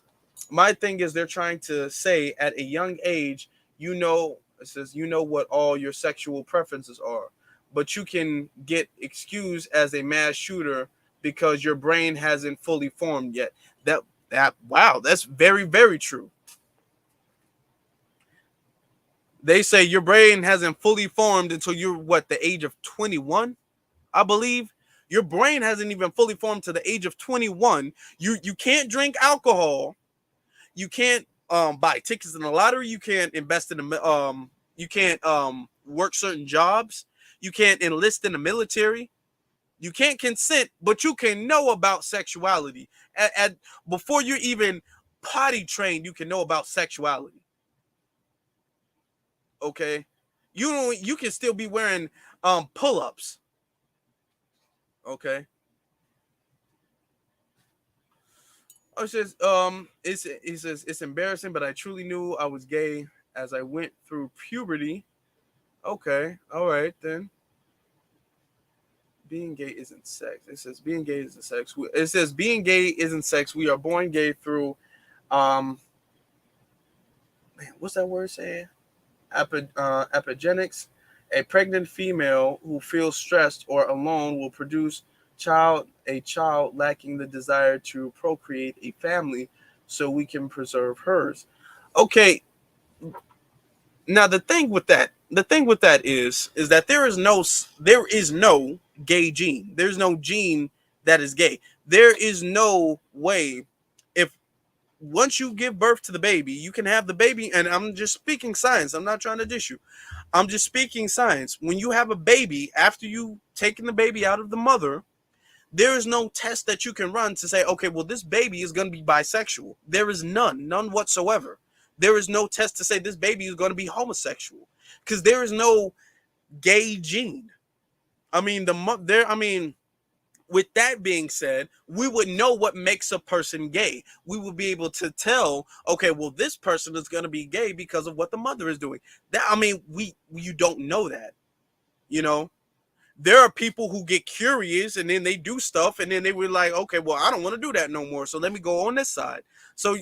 my thing is they're trying to say at a young age, it says, what all your sexual preferences are, but you can get excused as a mass shooter because your brain hasn't fully formed yet. Wow, that's very, very true. They say your brain hasn't fully formed until you're the age of 21, I believe. Your brain hasn't even fully formed to the age of 21. You can't drink alcohol. You can't buy tickets in the lottery. You can't invest in you can't work certain jobs. You can't enlist in the military. You can't consent, but you can know about sexuality. Before you're even potty trained, you can know about sexuality. Okay, you can still be wearing pull-ups. Okay. It says he says it's embarrassing, but I truly knew I was gay as I went through puberty. Okay, all right then. Being gay isn't sex. It says being gay isn't sex. It says being gay isn't sex. We are born gay through what's that word saying? Epigenetics. A pregnant female who feels stressed or alone will produce a child lacking the desire to procreate a family, so we can preserve hers. Okay. Now the thing with that is that there is no gay gene. There's no gene that is gay. There is no way. If once you give birth to the baby, you can have the baby, and I'm just speaking science. I'm not trying to diss you. I'm just speaking science. When you have a baby, after you taking the baby out of the mother, there is no test that you can run to say, okay, well, this baby is going to be bisexual. There is none whatsoever. There is no test to say this baby is going to be homosexual because there is no gay gene. I mean, with that being said, we would know what makes a person gay. We would be able to tell, okay, well, this person is going to be gay because of what the mother is doing. You don't know that, you know. There are people who get curious and then they do stuff and then they were like, okay, well, I don't want to do that no more. So let me go on this side. So,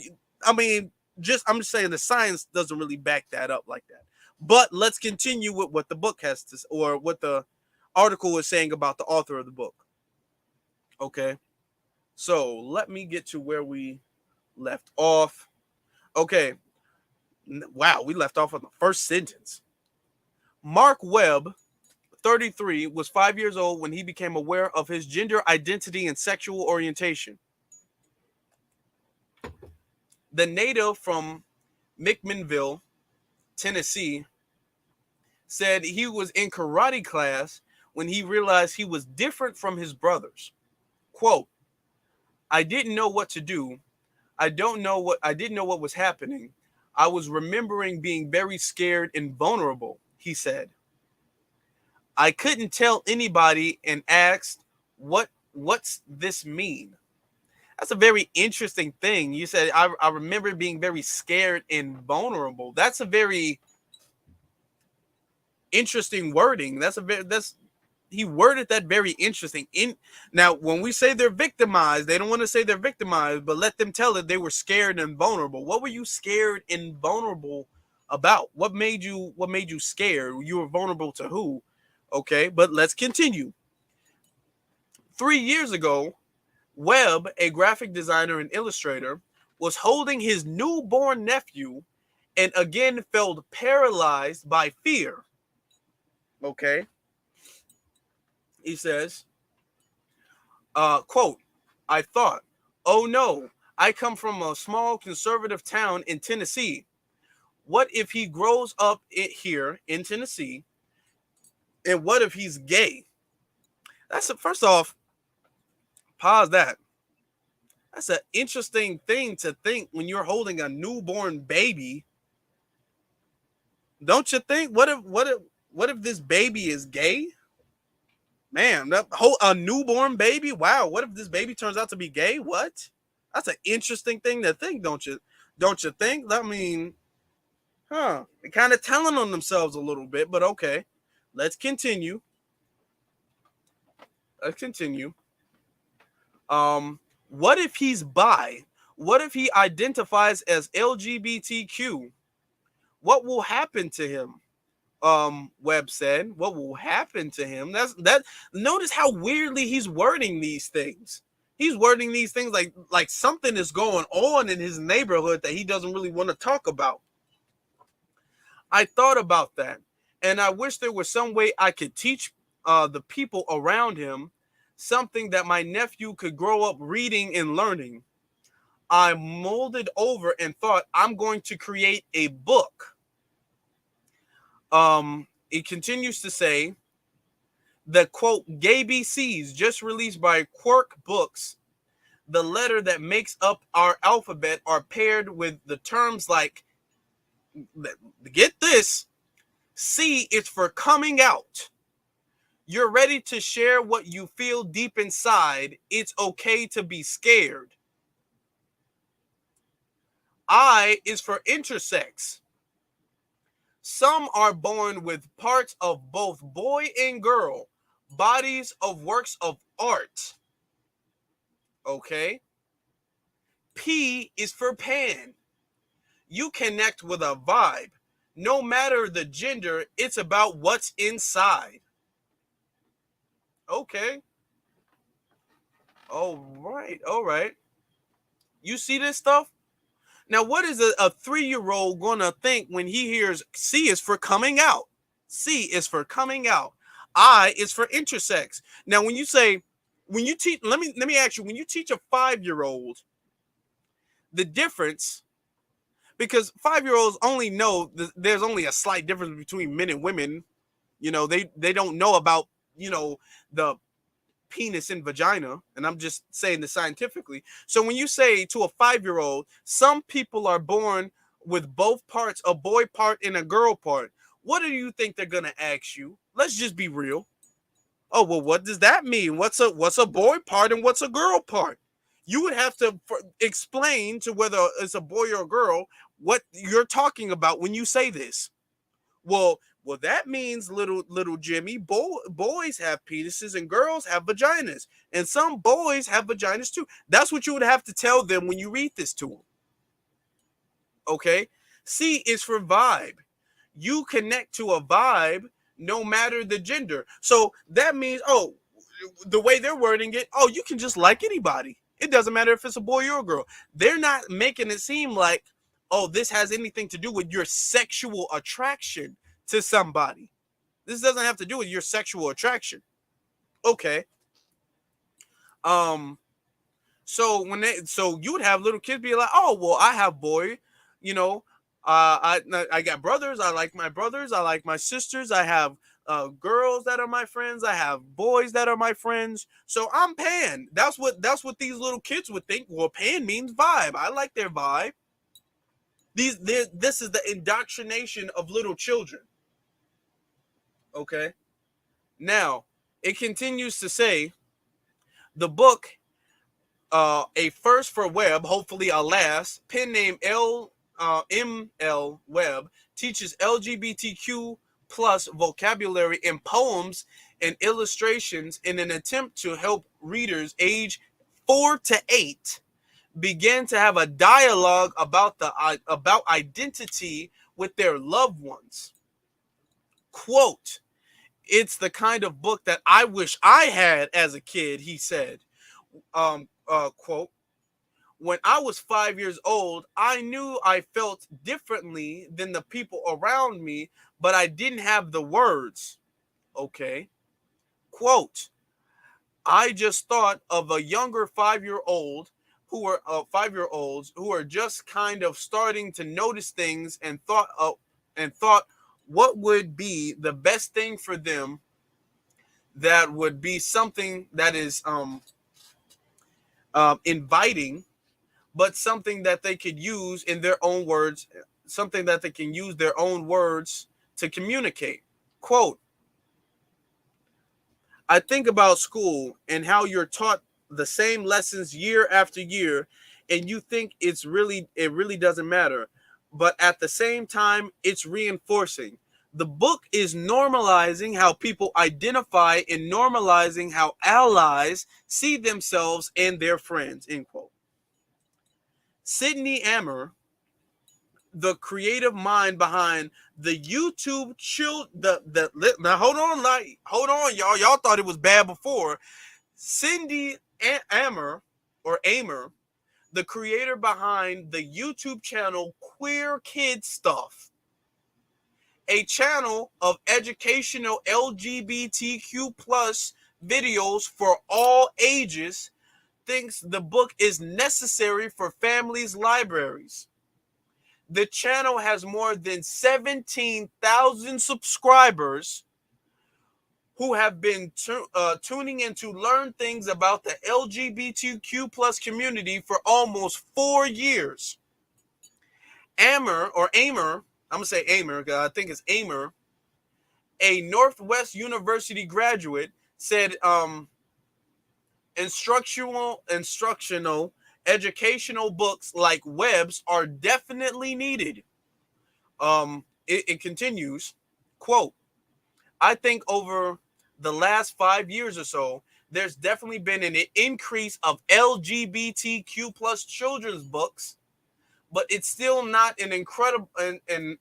I'm just saying the science doesn't really back that up like that. But let's continue with what the book has to, or what the article is saying about the author of the book. Okay. So let me get to where we left off. Okay. Wow. We left off on the first sentence. Mark Webb, 33, was 5 years old when he became aware of his gender identity and sexual orientation. The native from McMinnville, Tennessee, said he was in karate class when he realized he was different from his brothers. Quote, I didn't know what to do. I didn't know what was happening. I was remembering being very scared and vulnerable, he said. I couldn't tell anybody and asked, what's this mean? That's a very interesting thing. You said, I remember being very scared and vulnerable. That's a very interesting wording. He worded that very interesting. Now, when we say they're victimized, they don't want to say they're victimized, but let them tell it they were scared and vulnerable. What were you scared and vulnerable about? What made you scared? You were vulnerable to who? Okay, but let's continue. 3 years ago, Webb, a graphic designer and illustrator, was holding his newborn nephew and again felt paralyzed by fear. Okay. He says, quote, I thought, oh no, I come from a small conservative town in Tennessee. What if he grows up here in Tennessee? And what if he's gay? First off, pause that. That's an interesting thing to think when you're holding a newborn baby. Don't you think? What if this baby is gay? Man, a newborn baby? Wow, what if this baby turns out to be gay? What? That's an interesting thing to think, don't you? Don't you think? I mean, they're kind of telling on themselves a little bit, but okay. Let's continue. What if he's bi? What if he identifies as LGBTQ? What will happen to him? Webb said, what will happen to him? Notice how weirdly he's wording these things. He's wording these things like something is going on in his neighborhood that he doesn't really want to talk about. I thought about that, and I wish there was some way I could teach the people around him something that my nephew could grow up reading and learning. I molded over and thought, I'm going to create a book. It continues to say, the quote, Gay BCs just released by Quirk Books, the letter that makes up our alphabet are paired with the terms like, get this, C is for coming out. You're ready to share what you feel deep inside. It's okay to be scared. I is for intersex. Some are born with parts of both boy and girl, bodies of works of art. Okay. P is for pan. You connect with a vibe. No matter the gender, it's about what's inside. Okay. All right. You see this stuff? Now, what is a 3-year-old going to think when he hears C is for coming out? C is for coming out. I is for intersex. Now, when you teach, let me ask you, when you teach a 5-year-old the difference, because 5-year-olds only know there's only a slight difference between men and women. You know, they don't know about, the penis and vagina, and I'm just saying this scientifically. So when you say to a 5-year-old, some people are born with both parts, a boy part and a girl part, what do you think they're gonna ask you? Let's just be real. Oh, well, what does that mean? What's a boy part and what's a girl part? You would have to explain to whether it's a boy or a girl what you're talking about when you say this. Well, that means little Jimmy, boys have penises and girls have vaginas, and some boys have vaginas too. That's what you would have to tell them when you read this to them. Okay? C is for vibe. You connect to a vibe no matter the gender. So that means, oh, the way they're wording it, oh, you can just like anybody. It doesn't matter if it's a boy or a girl. They're not making it seem like, oh, this has anything to do with your sexual attraction to somebody. This doesn't have to do with your sexual attraction. Okay. So you would have little kids be like, oh, well, I have boy, you know, I got brothers. I like my brothers. I like my sisters. I have girls that are my friends. I have boys that are my friends. So I'm pan. That's what these little kids would think. Well, pan means vibe. I like their vibe. This is the indoctrination of little children. Okay. Now it continues to say, the book, a first for Webb, hopefully a last. Pen name M.L. Webb teaches LGBTQ plus vocabulary in poems and illustrations in an attempt to help readers age 4 to 8 begin to have a dialogue about identity with their loved ones. Quote, it's the kind of book that I wish I had as a kid, he said. Quote, when I was 5 years old, I knew I felt differently than the people around me, but I didn't have the words. Okay. Quote, I just thought of a younger 5-year-old who were 5-year-olds who are just kind of starting to notice things and thought what would be the best thing for them that would be something that is inviting, but something that they could use in their own words, something that they can use their own words to communicate. Quote, I think about school and how you're taught the same lessons year after year, and you think it really doesn't matter. But at the same time, it's reinforcing. The book is normalizing how people identify and normalizing how allies see themselves and their friends, end quote. Sydney Ammer, the creative mind behind the YouTube now hold on, y'all thought it was bad before. Cindy Ammer, the creator behind the YouTube channel Queer Kid Stuff, a channel of educational LGBTQ plus videos for all ages, thinks the book is necessary for families' libraries. The channel has more than 17,000 subscribers who have been tuning in to learn things about the LGBTQ plus community for almost 4 years. Ammer, I'm going to say Ammer because I think it's Ammer, a Northwest University graduate, said instructional educational books like Webb's are definitely needed. It continues, quote, I think over the last 5 years or so, there's definitely been an increase of LGBTQ plus children's books, but it's still not an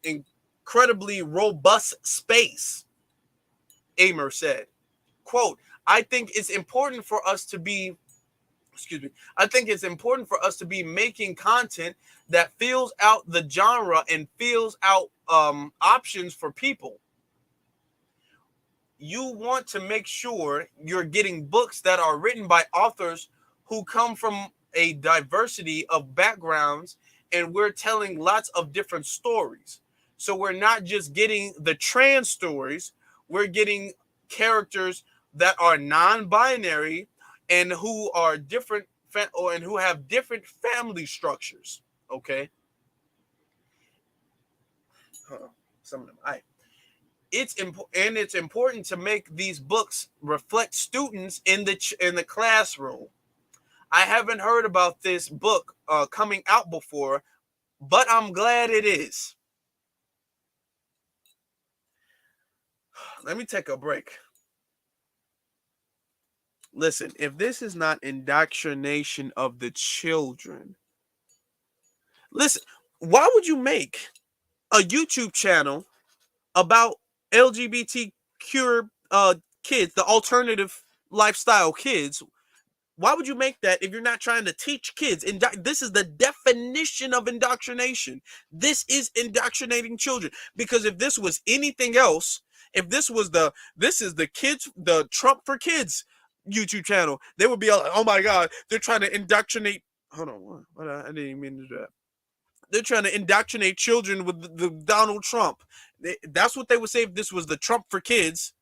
incredibly robust space, Ammer said. Quote, I think it's important for us to be making content that fills out the genre and fills out options for people. You want to make sure you're getting books that are written by authors who come from a diversity of backgrounds, and we're telling lots of different stories. So we're not just getting the trans stories, we're getting characters that are non-binary and who are different and who have different family structures. Okay. some of them. It's important to make these books reflect students in the classroom. I haven't heard about this book coming out before, but I'm glad it is. Let me take a break. Listen, if this is not indoctrination of the children, listen, why would you make a YouTube channel about LGBT kids, the alternative lifestyle kids? Why would you make that if you're not trying to teach kids? This is the definition of indoctrination. This is indoctrinating children. Because if this was anything else, if this is the Trump for Kids YouTube channel, they would be like, oh my God, they're trying to indoctrinate. Hold on, what? I didn't even mean to do that. They're trying to indoctrinate children with the Donald Trump. That's what they would say if this was the Trump for Kids.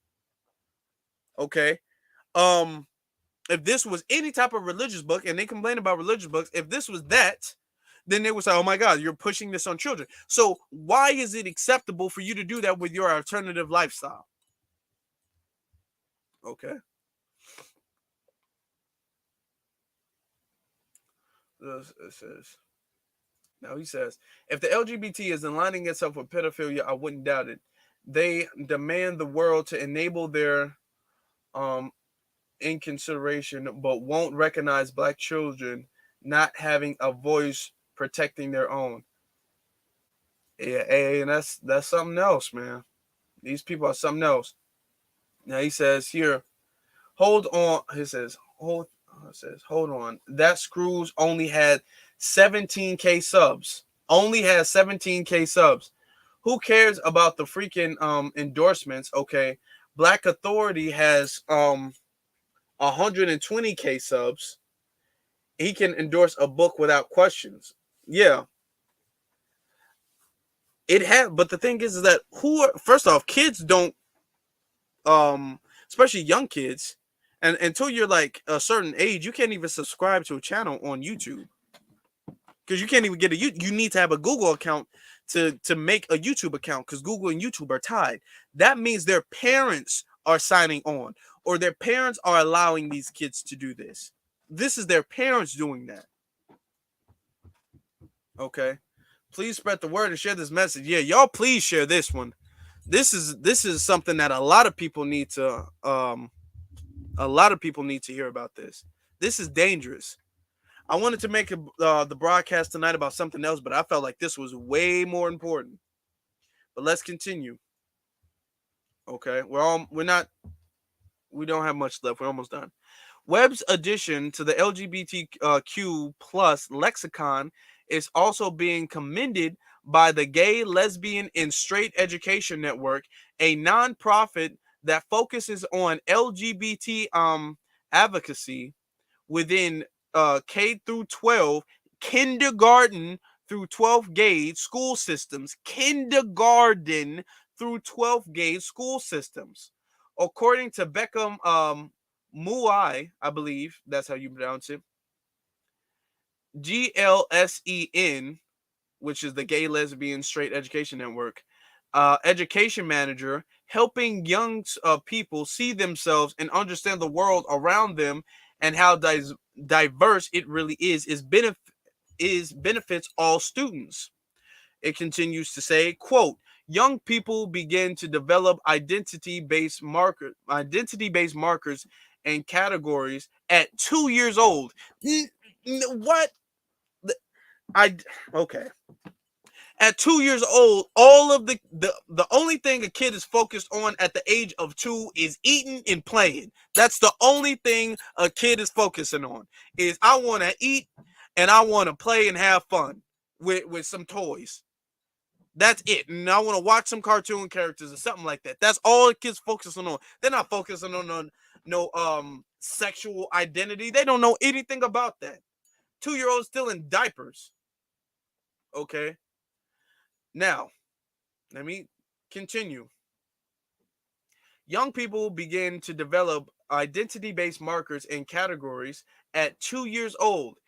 Okay. If this was any type of religious book, and they complain about religious books, if this was that, then they would say, oh my God, you're pushing this on children. So why is it acceptable for you to do that with your alternative lifestyle? Okay. It says, now he says, if the LGBT is aligning itself with pedophilia, I wouldn't doubt it. They demand the world to enable their in consideration, but won't recognize Black children not having a voice protecting their own. Yeah, and that's something else, man. These people are something else. Now he says here, hold on. He says, hold on. That Screws only had 17K subs. Only has 17K subs. Who cares about the freaking endorsements? Okay. Black Authority has 120K subs. He can endorse a book without questions. Yeah. It had, but the thing is that first off, kids don't, especially young kids, and until you're like a certain age, you can't even subscribe to a channel on YouTube. Because you can't even get you need to have a Google account to make a YouTube account, because Google and YouTube are tied. That means their parents are signing on, or their parents are allowing these kids to do this. This is their parents doing that. Okay. Please spread the word and share this message. Yeah, y'all please share this one. This is something that a lot of people need to hear about this. This is dangerous. I wanted to make the broadcast tonight about something else, but I felt like this was way more important. But let's continue. Okay, we don't have much left. We're almost done. Webb's addition to the LGBTQ plus lexicon is also being commended by the Gay, Lesbian, and Straight Education Network, a nonprofit that focuses on LGBT advocacy within K through 12, kindergarten through 12th grade school systems. Kindergarten through 12th grade school systems. According to Beckham Muai, I believe that's how you pronounce it, GLSEN, which is the Gay, Lesbian, Straight Education Network, education manager, helping young people see themselves and understand the world around them and how diverse it really is benefits all students. It continues to say, quote, young people begin to develop identity-based markers and categories at 2 years old. What? Okay. At 2 years old, all of the only thing a kid is focused on at the age of 2 is eating and playing. That's the only thing a kid is focusing on, is I want to eat and I want to play and have fun with some toys. That's it. And I want to watch some cartoon characters or something like that. That's all the kids focusing on. They're not focusing on no sexual identity. They don't know anything about that. 2-year-olds still in diapers. Okay. Now, let me continue. Young people begin to develop identity-based markers and categories at 2 years old.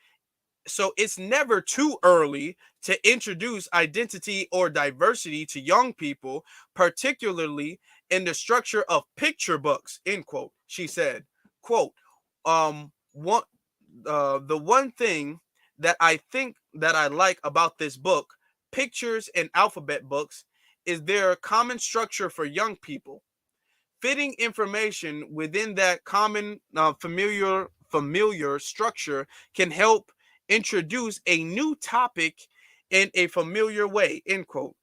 So it's never too early to introduce identity or diversity to young people, particularly in the structure of picture books, end quote. She said, quote, one the one thing that I think that I like about this book, pictures and alphabet books, is their common structure for young people. Fitting information within that common familiar structure can help introduce a new topic in a familiar way, end quote.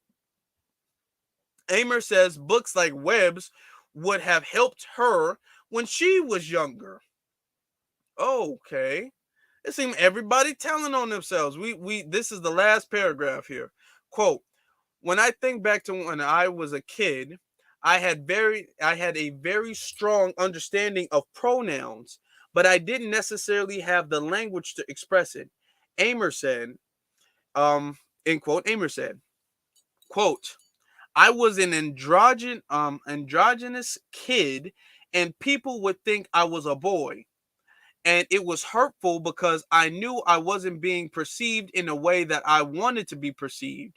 Amer says books like Webb's would have helped her when she was younger. Okay. It seems everybody telling on themselves. We this is the last paragraph here. Quote, when I think back to when I was a kid, I had a very strong understanding of pronouns, but I didn't necessarily have the language to express it. Amer said, end quote, Amer said, quote, I was an androgynous kid, and people would think I was a boy. And it was hurtful because I knew I wasn't being perceived in a way that I wanted to be perceived.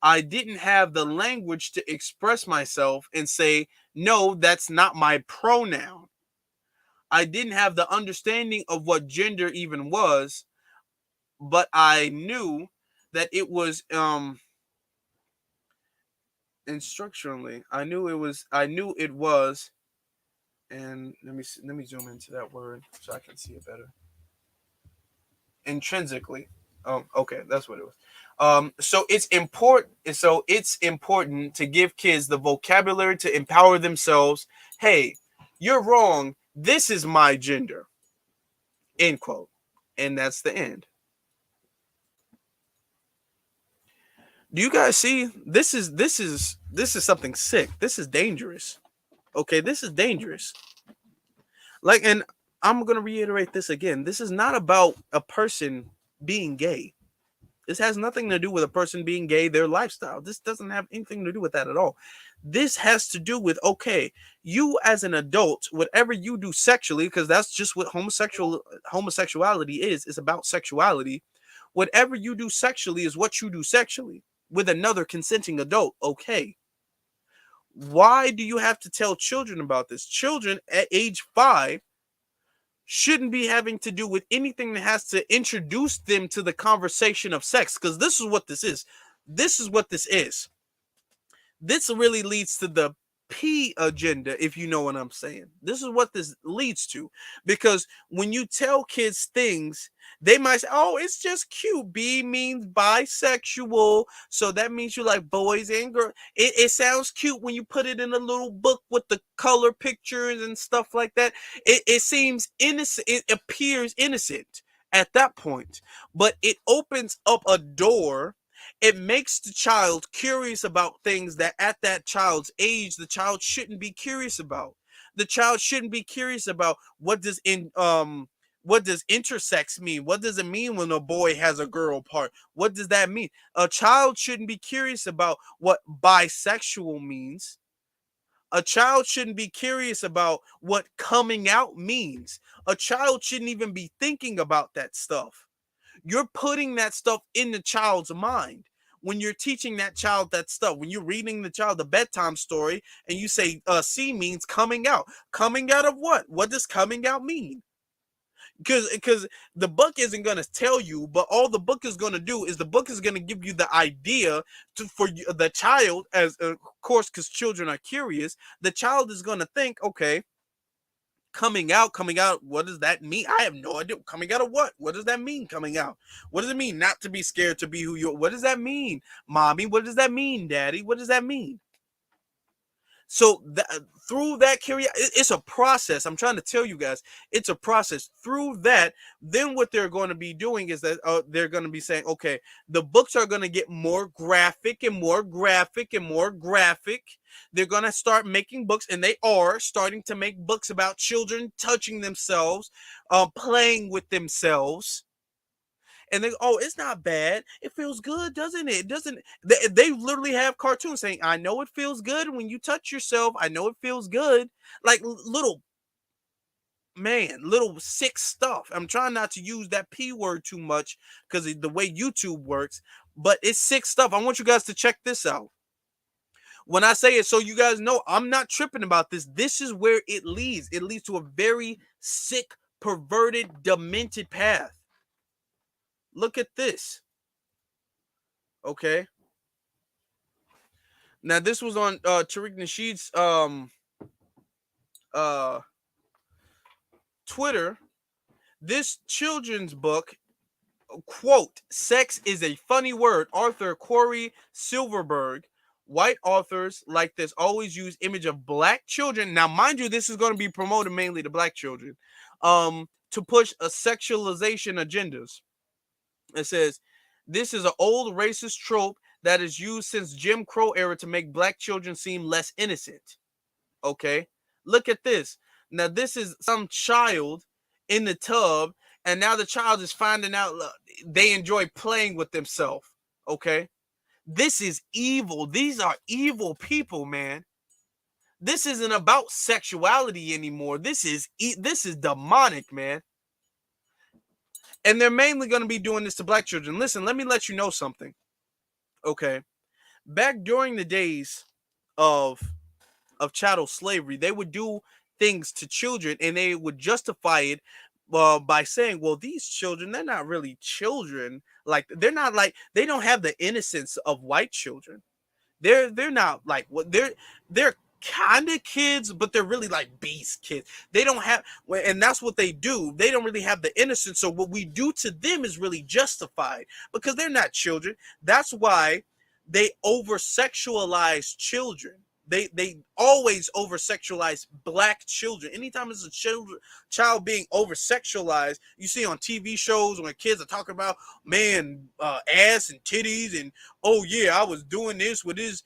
I didn't have the language to express myself and say, no, that's not my pronoun. I didn't have the understanding of what gender even was, but I knew that it was instructionally. I knew it was, and let me zoom into that word so I can see it better. Intrinsically. Okay, that's what it was. So it's important to give kids the vocabulary to empower themselves. Hey, you're wrong. This is my gender. End quote. And that's the end. Do you guys see? This is something sick. This is dangerous. Okay, this is dangerous. Like, and I'm gonna reiterate this again. This is not about a person being gay. This has nothing to do with a person being gay, their lifestyle. This doesn't have anything to do with that at all. This has to do with, okay, you as an adult, whatever you do sexually, because that's just what homosexuality is about sexuality. Whatever you do sexually is what you do sexually with another consenting adult. Okay. Why do you have to tell children about this? Children at age 5 shouldn't be having to do with anything that has to introduce them to the conversation of sex, because this is what this is. This is what this is. This really leads to the P agenda, if you know what I'm saying. This is what this leads to, because when you tell kids things, they might say, oh, it's just cute. B means bisexual, so that means you like boys and girls. It sounds cute when you put it in a little book with the color pictures and stuff like that. It seems innocent. It appears innocent at that point, but it opens up a door. It makes the child curious about things that at that child's age, the child shouldn't be curious about. The child shouldn't be curious about what does intersex mean? What does it mean when a boy has a girl part? What does that mean? A child shouldn't be curious about what bisexual means. A child shouldn't be curious about what coming out means. A child shouldn't even be thinking about that stuff. You're putting that stuff in the child's mind when you're teaching that child that stuff. When you're reading the child a bedtime story and you say C means coming out. Coming out of what? What does coming out mean? Because the book isn't going to tell you, but all the book is going to do is the book is going to give you the idea for the child, as of course, because children are curious. The child is going to think, okay, coming out, what does that mean? I have no idea. Coming out of what? What does that mean, coming out? What does it mean not to be scared to be who you are? What does that mean, mommy? What does that mean, daddy? What does that mean? So through that curiosity, it's a process. I'm trying to tell you guys, it's a process. Through that, then what they're going to be doing is that they're going to be saying, okay, the books are going to get more graphic and more graphic and more graphic. They're going to start making books, and they are starting to make books about children touching themselves, playing with themselves. And they, oh, it's not bad. It feels good, doesn't it? They literally have cartoons saying, I know it feels good when you touch yourself. I know it feels good. Like little man, little sick stuff. I'm trying not to use that P word too much because of the way YouTube works, but it's sick stuff. I want you guys to check this out. When I say it, so you guys know, I'm not tripping about this. This is where it leads. It leads to a very sick, perverted, demented path. Look at this. Okay. Now this was on Tariq Nasheed's Twitter. This children's book, quote, "Sex is a funny word." Arthur Corey Silverberg. White authors like this always use image of black children. Now, mind you, this is going to be promoted mainly to black children, to push a sexualization agendas. It says, this is an old racist trope that is used since Jim Crow era to make black children seem less innocent. Okay, look at this. Now, this is some child in the tub, and now the child is finding out they enjoy playing with themselves. Okay, this is evil. These are evil people, man. This isn't about sexuality anymore. This is demonic, man. And they're mainly going to be doing this to black children. Listen, let me let you know something. Okay, back during the days of chattel slavery, they would do things to children, and they would justify it by saying, well, these children, they're not really children. Like, they're not like, they don't have the innocence of white children. They're not like what they're kind of kids, but they're really like beast kids. They don't have, and that's what they do. They don't really have the innocence. So what we do to them is really justified because they're not children. That's why they over sexualize children. They always over sexualize black children. Anytime there's a child being over sexualized, you see on TV shows when kids are talking about, man, ass and titties, and oh yeah, I was doing this with this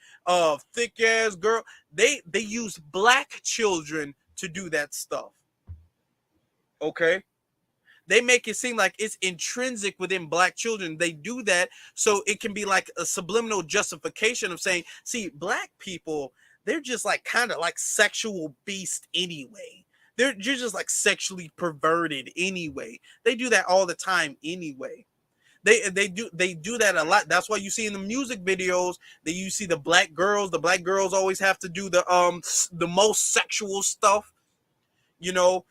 thick ass girl. They use black children to do that stuff. Okay. They make it seem like it's intrinsic within black children. They do that so it can be like a subliminal justification of saying, see, black people, they're just like kind of like sexual beasts anyway. You're just like sexually perverted anyway. They do that all the time anyway. They do that a lot. That's why you see in the music videos that you see the black girls. The black girls always have to do the most sexual stuff. You know,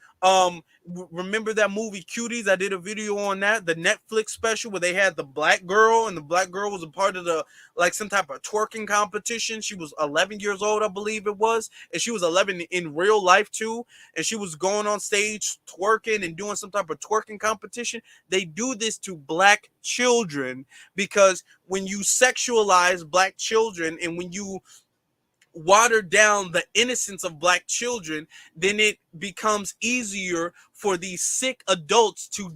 remember that movie Cuties? I did a video on that, the Netflix special where they had the black girl, and the black girl was a part of the, like, some type of twerking competition. She was 11 years old, I believe it was, and she was 11 in real life too, and she was going on stage twerking and doing some type of twerking competition. They do this to black children because when you sexualize black children and when you water down the innocence of black children, then it becomes easier for these sick adults to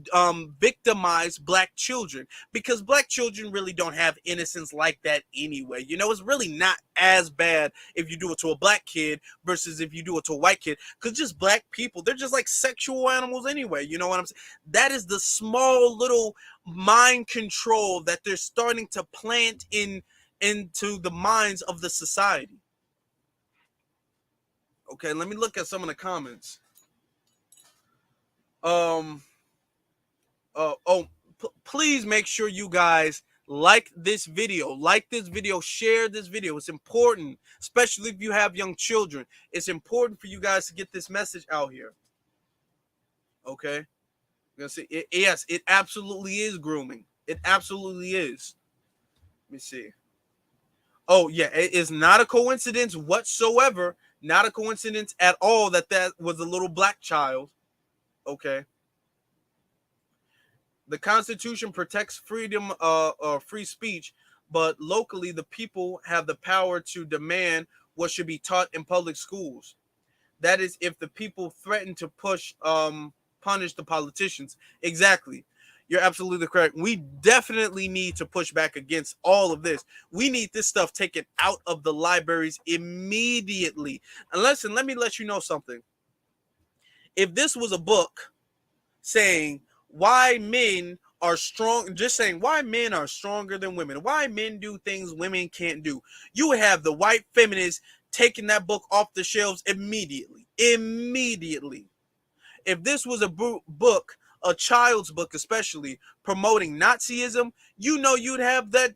victimize black children, because black children really don't have innocence like that anyway. You know, it's really not as bad if you do it to a black kid versus if you do it to a white kid, because just black people, they're just like sexual animals anyway. You know what I'm saying? That is the small little mind control that they're starting to plant into the minds of the society. Okay, let me look at some of the comments. Please make sure you guys like this video, share this video. It's important, especially if you have young children. It's important for you guys to get this message out here. Okay, I'm gonna say yes, it absolutely is grooming. It absolutely is. Let me see. Oh yeah, it is not a coincidence whatsoever. Not a coincidence at all that was a little black child. Okay. The Constitution protects freedom, free speech, but locally the people have the power to demand what should be taught in public schools. That is, if the people threaten to punish the politicians. Exactly. You're absolutely correct. We definitely need to push back against all of this. We need this stuff taken out of the libraries immediately. And listen, let me let you know something. If this was a book saying why men are strong, just saying why men are stronger than women, why men do things women can't do, you would have the white feminists taking that book off the shelves immediately. Immediately. If this was a book, a child's book especially, promoting Nazism, you'd have that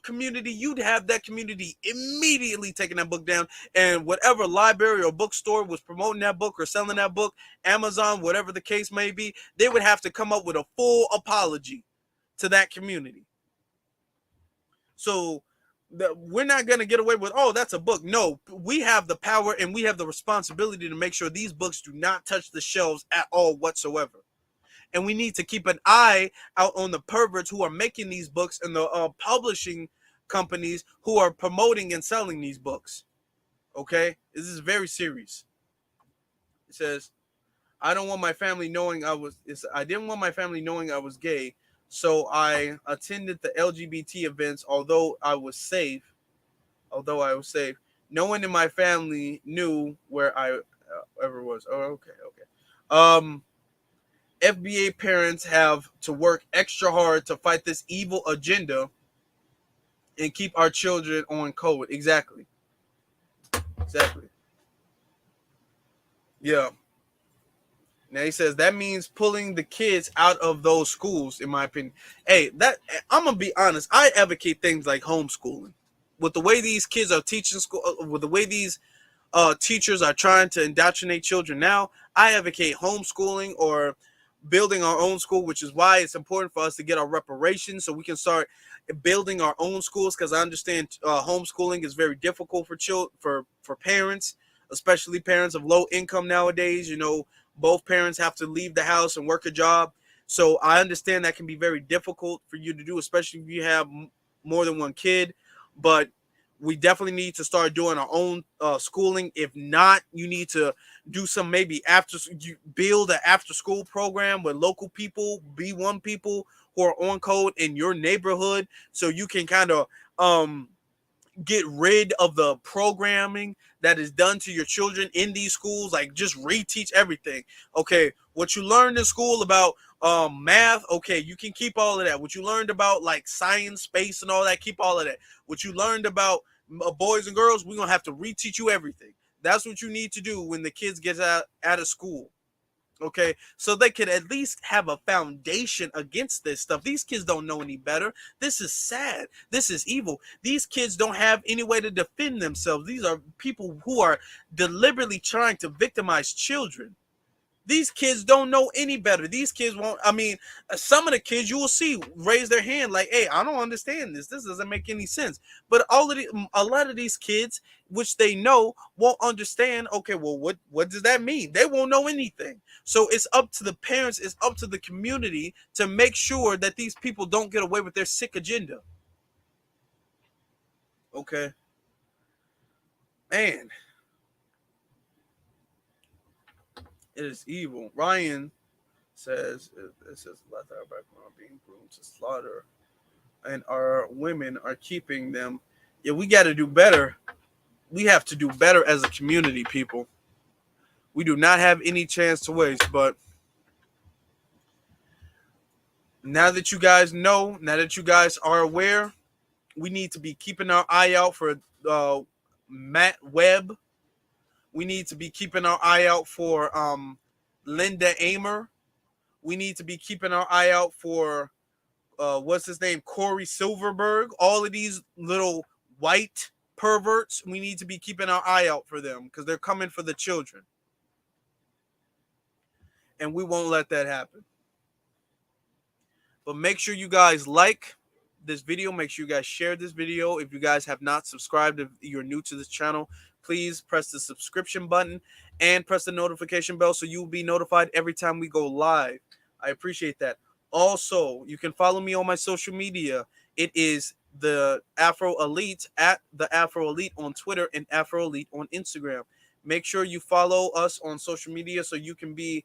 community, immediately taking that book down, and whatever library or bookstore was promoting that book or selling that book, Amazon, whatever the case may be, they would have to come up with a full apology to that community. So we're not going to get away with, oh, that's a book. No, we have the power and we have the responsibility to make sure these books do not touch the shelves at all whatsoever. And we need to keep an eye out on the perverts who are making these books and the publishing companies who are promoting and selling these books. Okay? This is very serious. It says, I didn't want my family knowing I was gay, so I attended the LGBT events, although I was safe. No one in my family knew where I ever was. Oh, okay. FBA parents have to work extra hard to fight this evil agenda and keep our children on code. Exactly. Yeah. Now he says that means pulling the kids out of those schools, in my opinion. Hey, I'm gonna be honest. I advocate things like homeschooling. With the way these kids are teaching school, with the way these teachers are trying to indoctrinate children now, I advocate homeschooling or building our own school, which is why it's important for us to get our reparations so we can start building our own schools, because I understand homeschooling is very difficult for parents, especially parents of low income nowadays. Both parents have to leave the house and work a job. So I understand that can be very difficult for you to do, especially if you have more than one kid. But we definitely need to start doing our own schooling. If not, you need to do some build an after school program with local people, B1 people who are on code in your neighborhood, so you can kind of get rid of the programming that is done to your children in these schools. Like, just reteach everything. Okay, what you learned in school about math, okay, you can keep all of that. What you learned about like science, space, and all that, keep all of that. What you learned about boys and girls, we're gonna have to reteach you everything. That's what you need to do when the kids get out of school. Okay, so they could at least have a foundation against this stuff. These kids don't know any better. This is sad. This is evil. These kids don't have any way to defend themselves. These are people who are deliberately trying to victimize children. These kids don't know any better. These kids won't. I mean, some of the kids you will see raise their hand like, hey, I don't understand this. This doesn't make any sense. But a lot of these kids, which they know, won't understand. Okay, well, what does that mean? They won't know anything. So it's up to the parents, it's up to the community to make sure that these people don't get away with their sick agenda. Okay. Man. It is evil. Ryan says, it says, let our background being groomed to slaughter, and our women are keeping them. Yeah, we got to do better. We have to do better as a community, people. We do not have any chance to waste, but now that you guys know, now that you guys are aware, we need to be keeping our eye out for Webb. We need to be keeping our eye out for Linda Amer. We need to be keeping our eye out for what's his name, Corey Silverberg. All of these little white perverts. We need to be keeping our eye out for them because they're coming for the children, and we won't let that happen. But make sure you guys like this video. Make sure you guys share this video. If you guys have not subscribed, if you're new to this channel, please press the subscription button and press the notification bell so you'll be notified every time we go live. I appreciate that. Also, you can follow me on my social media. It is the Afro Elite, at the Afro Elite on Twitter and Afro Elite on Instagram. Make sure you follow us on social media so you can be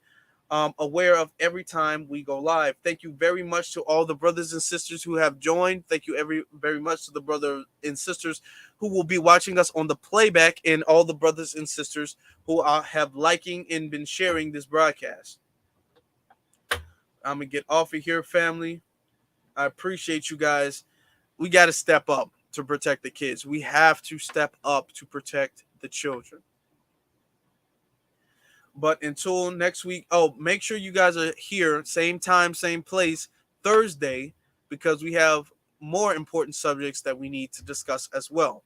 aware of every time we go live. Thank you very much to all the brothers and sisters who have joined. Thank you very much to the brothers and sisters who will be watching us on the playback, and all the brothers and sisters who have liking and been sharing this broadcast. I'm gonna get off of here, family. I appreciate you guys. We got to step up to protect the kids. We have to step up to protect the children. But until next week, oh, make sure you guys are here, same time, same place, Thursday, because we have more important subjects that we need to discuss as well.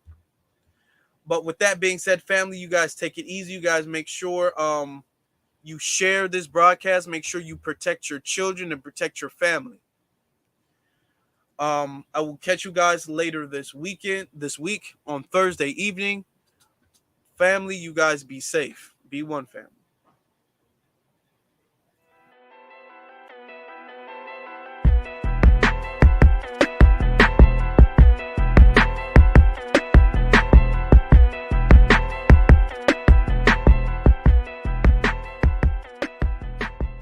But with that being said, family, you guys take it easy. You guys make sure you share this broadcast. Make sure you protect your children and protect your family. I will catch you guys later this week on Thursday evening. Family, you guys be safe. Be one, family.